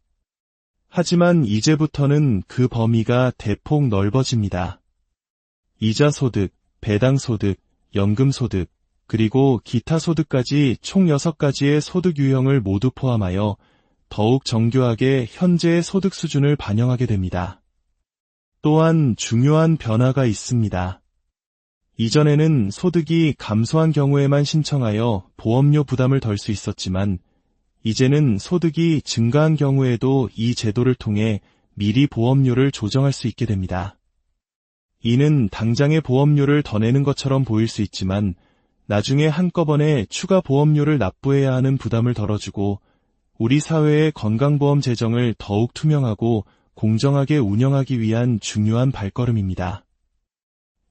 하지만 이제부터는 그 범위가 대폭 넓어집니다. 이자소득, 배당소득, 연금소득, 그리고 기타 소득까지 총 6가지의 소득 유형을 모두 포함하여 더욱 정교하게 현재의 소득 수준을 반영하게 됩니다. 또한 중요한 변화가 있습니다. 이전에는 소득이 감소한 경우에만 신청하여 보험료 부담을 덜 수 있었지만 이제는 소득이 증가한 경우에도 이 제도를 통해 미리 보험료를 조정할 수 있게 됩니다. 이는 당장의 보험료를 더 내는 것처럼 보일 수 있지만 나중에 한꺼번에 추가 보험료를 납부해야 하는 부담을 덜어주고 우리 사회의 건강보험 재정을 더욱 투명하고 공정하게 운영하기 위한 중요한 발걸음입니다.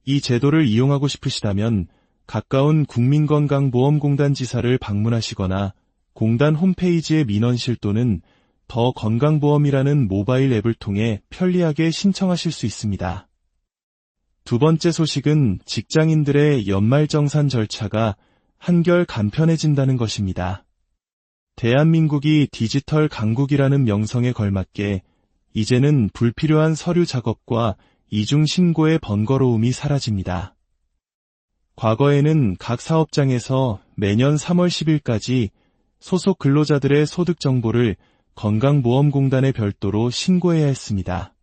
이 제도를 이용하고 싶으시다면 가까운 국민건강보험공단 지사를 방문하시거나 공단 홈페이지의 민원실 또는 더 건강보험이라는 모바일 앱을 통해 편리하게 신청하실 수 있습니다. 두 번째 소식은 직장인들의 연말정산 절차가 한결 간편해진다는 것입니다. 대한민국이 디지털 강국이라는 명성에 걸맞게 이제는 불필요한 서류 작업과 이중 신고의 번거로움이 사라집니다. 과거에는 각 사업장에서 매년 3월 10일까지 소속 근로자들의 소득 정보를 건강보험공단에 별도로 신고해야 했습니다.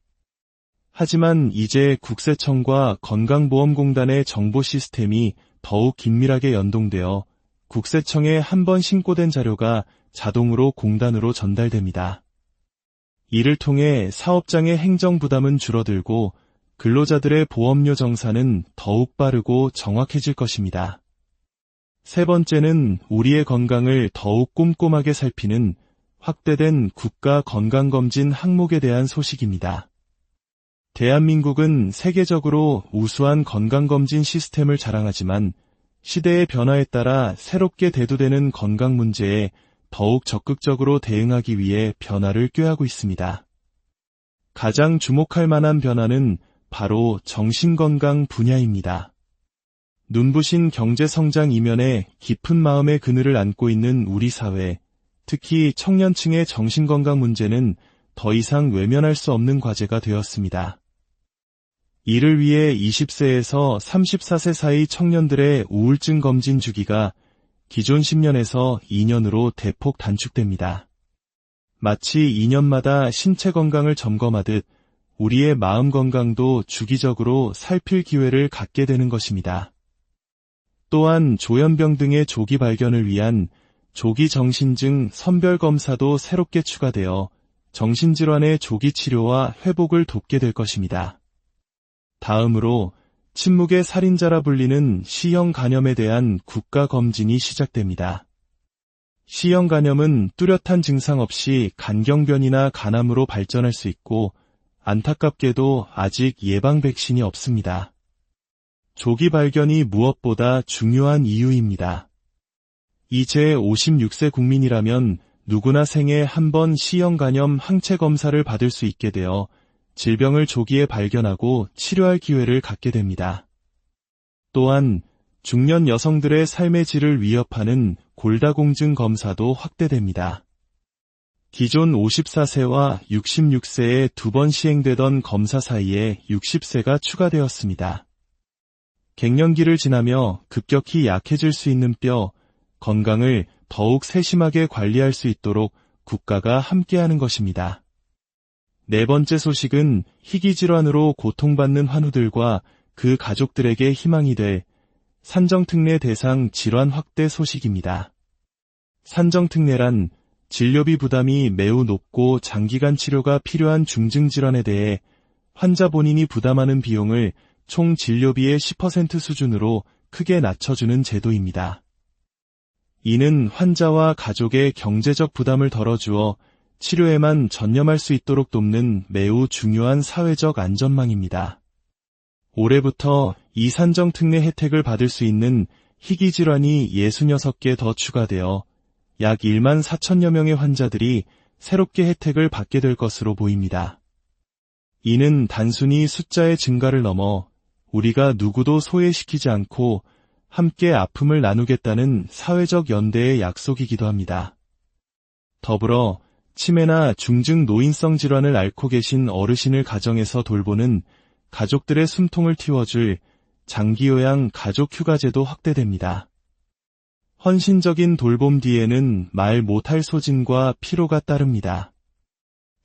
하지만 이제 국세청과 건강보험공단의 정보 시스템이 더욱 긴밀하게 연동되어 국세청에 한 번 신고된 자료가 자동으로 공단으로 전달됩니다. 이를 통해 사업장의 행정 부담은 줄어들고 근로자들의 보험료 정산은 더욱 빠르고 정확해질 것입니다. 세 번째는 우리의 건강을 더욱 꼼꼼하게 살피는 확대된 국가 건강검진 항목에 대한 소식입니다. 대한민국은 세계적으로 우수한 건강검진 시스템을 자랑하지만 시대의 변화에 따라 새롭게 대두되는 건강 문제에 더욱 적극적으로 대응하기 위해 변화를 꾀하고 있습니다. 가장 주목할 만한 변화는 바로 정신건강 분야입니다. 눈부신 경제성장 이면에 깊은 마음의 그늘을 안고 있는 우리 사회, 특히 청년층의 정신건강 문제는 더 이상 외면할 수 없는 과제가 되었습니다. 이를 위해 20세에서 34세 사이 청년들의 우울증 검진 주기가 기존 10년에서 2년으로 대폭 단축됩니다. 마치 2년마다 신체 건강을 점검하듯 우리의 마음 건강도 주기적으로 살필 기회를 갖게 되는 것입니다. 또한 조현병 등의 조기 발견을 위한 조기 정신증 선별 검사도 새롭게 추가되어 정신질환의 조기 치료와 회복을 돕게 될 것입니다. 다음으로 침묵의 살인자라 불리는 C형 간염에 대한 국가 검진이 시작됩니다. C형 간염은 뚜렷한 증상 없이 간경변이나 간암으로 발전할 수 있고 안타깝게도 아직 예방 백신이 없습니다. 조기 발견이 무엇보다 중요한 이유입니다. 이제 56세 국민이라면 누구나 생애 한 번 C형 간염 항체 검사를 받을 수 있게 되어 질병을 조기에 발견하고 치료할 기회를 갖게 됩니다. 또한 중년 여성들의 삶의 질을 위협하는 골다공증 검사도 확대됩니다. 기존 54세와 66세에 2번 시행되던 검사 사이에 60세가 추가되었습니다. 갱년기를 지나며 급격히 약해질 수 있는 뼈, 건강을 더욱 세심하게 관리할 수 있도록 국가가 함께하는 것입니다. 네 번째 소식은 희귀질환으로 고통받는 환우들과 그 가족들에게 희망이 될 산정특례 대상 질환 확대 소식입니다. 산정특례란 진료비 부담이 매우 높고 장기간 치료가 필요한 중증질환에 대해 환자 본인이 부담하는 비용을 총 진료비의 10% 수준으로 크게 낮춰주는 제도입니다. 이는 환자와 가족의 경제적 부담을 덜어주어 치료에만 전념할 수 있도록 돕는 매우 중요한 사회적 안전망입니다. 올해부터 이 산정특례 혜택을 받을 수 있는 희귀질환이 66개 더 추가되어 약 1만 4천여 명의 환자들이 새롭게 혜택을 받게 될 것으로 보입니다. 이는 단순히 숫자의 증가를 넘어 우리가 누구도 소외시키지 않고 함께 아픔을 나누겠다는 사회적 연대의 약속이기도 합니다. 더불어 치매나 중증 노인성 질환을 앓고 계신 어르신을 가정에서 돌보는 가족들의 숨통을 틔워줄 장기요양 가족휴가제도 확대됩니다. 헌신적인 돌봄 뒤에는 말 못할 소진과 피로가 따릅니다.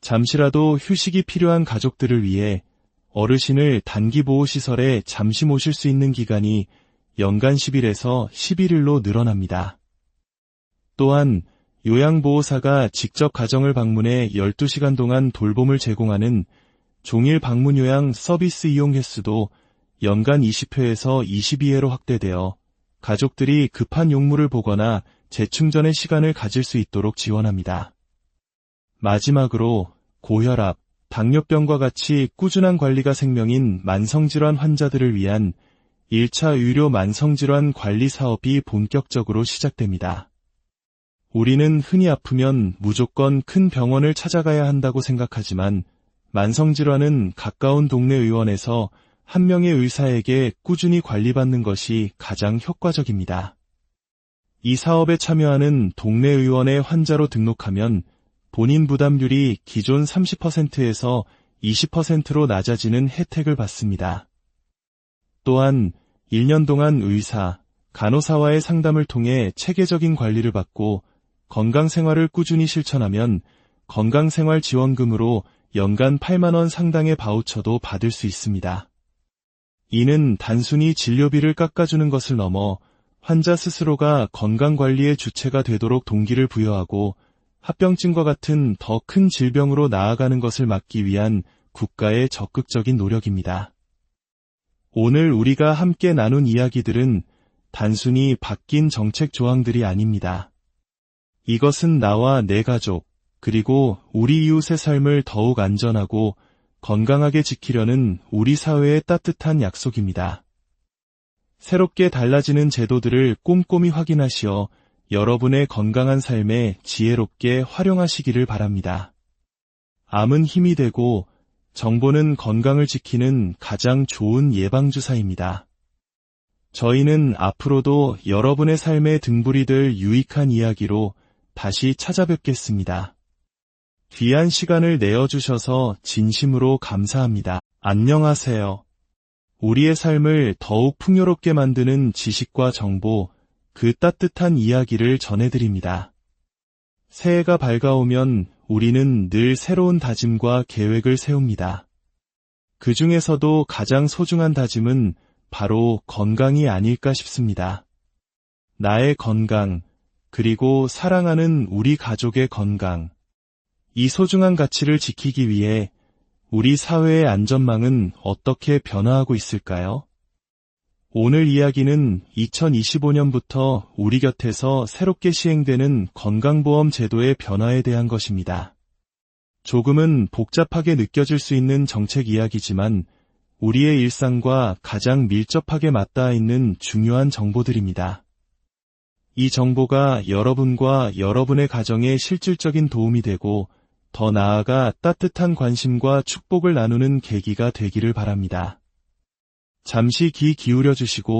잠시라도 휴식이 필요한 가족들을 위해 어르신을 단기보호시설에 잠시 모실 수 있는 기간이 연간 10일에서 11일로 늘어납니다. 또한 요양보호사가 직접 가정을 방문해 12시간 동안 돌봄을 제공하는 종일 방문 요양 서비스 이용 횟수도 연간 20회에서 22회로 확대되어 가족들이 급한 용무를 보거나 재충전의 시간을 가질 수 있도록 지원합니다. 마지막으로 고혈압, 당뇨병과 같이 꾸준한 관리가 생명인 만성질환 환자들을 위한 1차 의료 만성질환 관리 사업이 본격적으로 시작됩니다. 우리는 흔히 아프면 무조건 큰 병원을 찾아가야 한다고 생각하지만 만성질환은 가까운 동네 의원에서 한 명의 의사에게 꾸준히 관리받는 것이 가장 효과적입니다. 이 사업에 참여하는 동네 의원의 환자로 등록하면 본인 부담률이 기존 30%에서 20%로 낮아지는 혜택을 받습니다. 또한 1년 동안 의사, 간호사와의 상담을 통해 체계적인 관리를 받고 건강생활을 꾸준히 실천하면 건강생활지원금으로 연간 8만 원 상당의 바우처도 받을 수 있습니다. 이는 단순히 진료비를 깎아주는 것을 넘어 환자 스스로가 건강관리의 주체가 되도록 동기를 부여하고 합병증과 같은 더 큰 질병으로 나아가는 것을 막기 위한 국가의 적극적인 노력입니다. 오늘 우리가 함께 나눈 이야기들은 단순히 바뀐 정책 조항들이 아닙니다. 이것은 나와 내 가족, 그리고 우리 이웃의 삶을 더욱 안전하고 건강하게 지키려는 우리 사회의 따뜻한 약속입니다. 새롭게 달라지는 제도들을 꼼꼼히 확인하시어 여러분의 건강한 삶에 지혜롭게 활용하시기를 바랍니다. 암은 힘이 되고 정보는 건강을 지키는 가장 좋은 예방주사입니다. 저희는 앞으로도 여러분의 삶에 등불이 될 유익한 이야기로 다시 찾아뵙겠습니다. 귀한 시간을 내어주셔서 진심으로 감사합니다. 안녕하세요. 우리의 삶을 더욱 풍요롭게 만드는 지식과 정보, 그 따뜻한 이야기를 전해드립니다. 새해가 밝아오면 우리는 늘 새로운 다짐과 계획을 세웁니다. 그 중에서도 가장 소중한 다짐은 바로 건강이 아닐까 싶습니다. 나의 건강, 그리고 사랑하는 우리 가족의 건강. 이 소중한 가치를 지키기 위해 우리 사회의 안전망은 어떻게 변화하고 있을까요? 오늘 이야기는 2025년부터 우리 곁에서 새롭게 시행되는 건강보험 제도의 변화에 대한 것입니다. 조금은 복잡하게 느껴질 수 있는 정책 이야기지만 우리의 일상과 가장 밀접하게 맞닿아 있는 중요한 정보들입니다. 이 정보가 여러분과 여러분의 가정에 실질적인 도움이 되고 더 나아가 따뜻한 관심과 축복을 나누는 계기가 되기를 바랍니다. 잠시 귀 기울여 주시고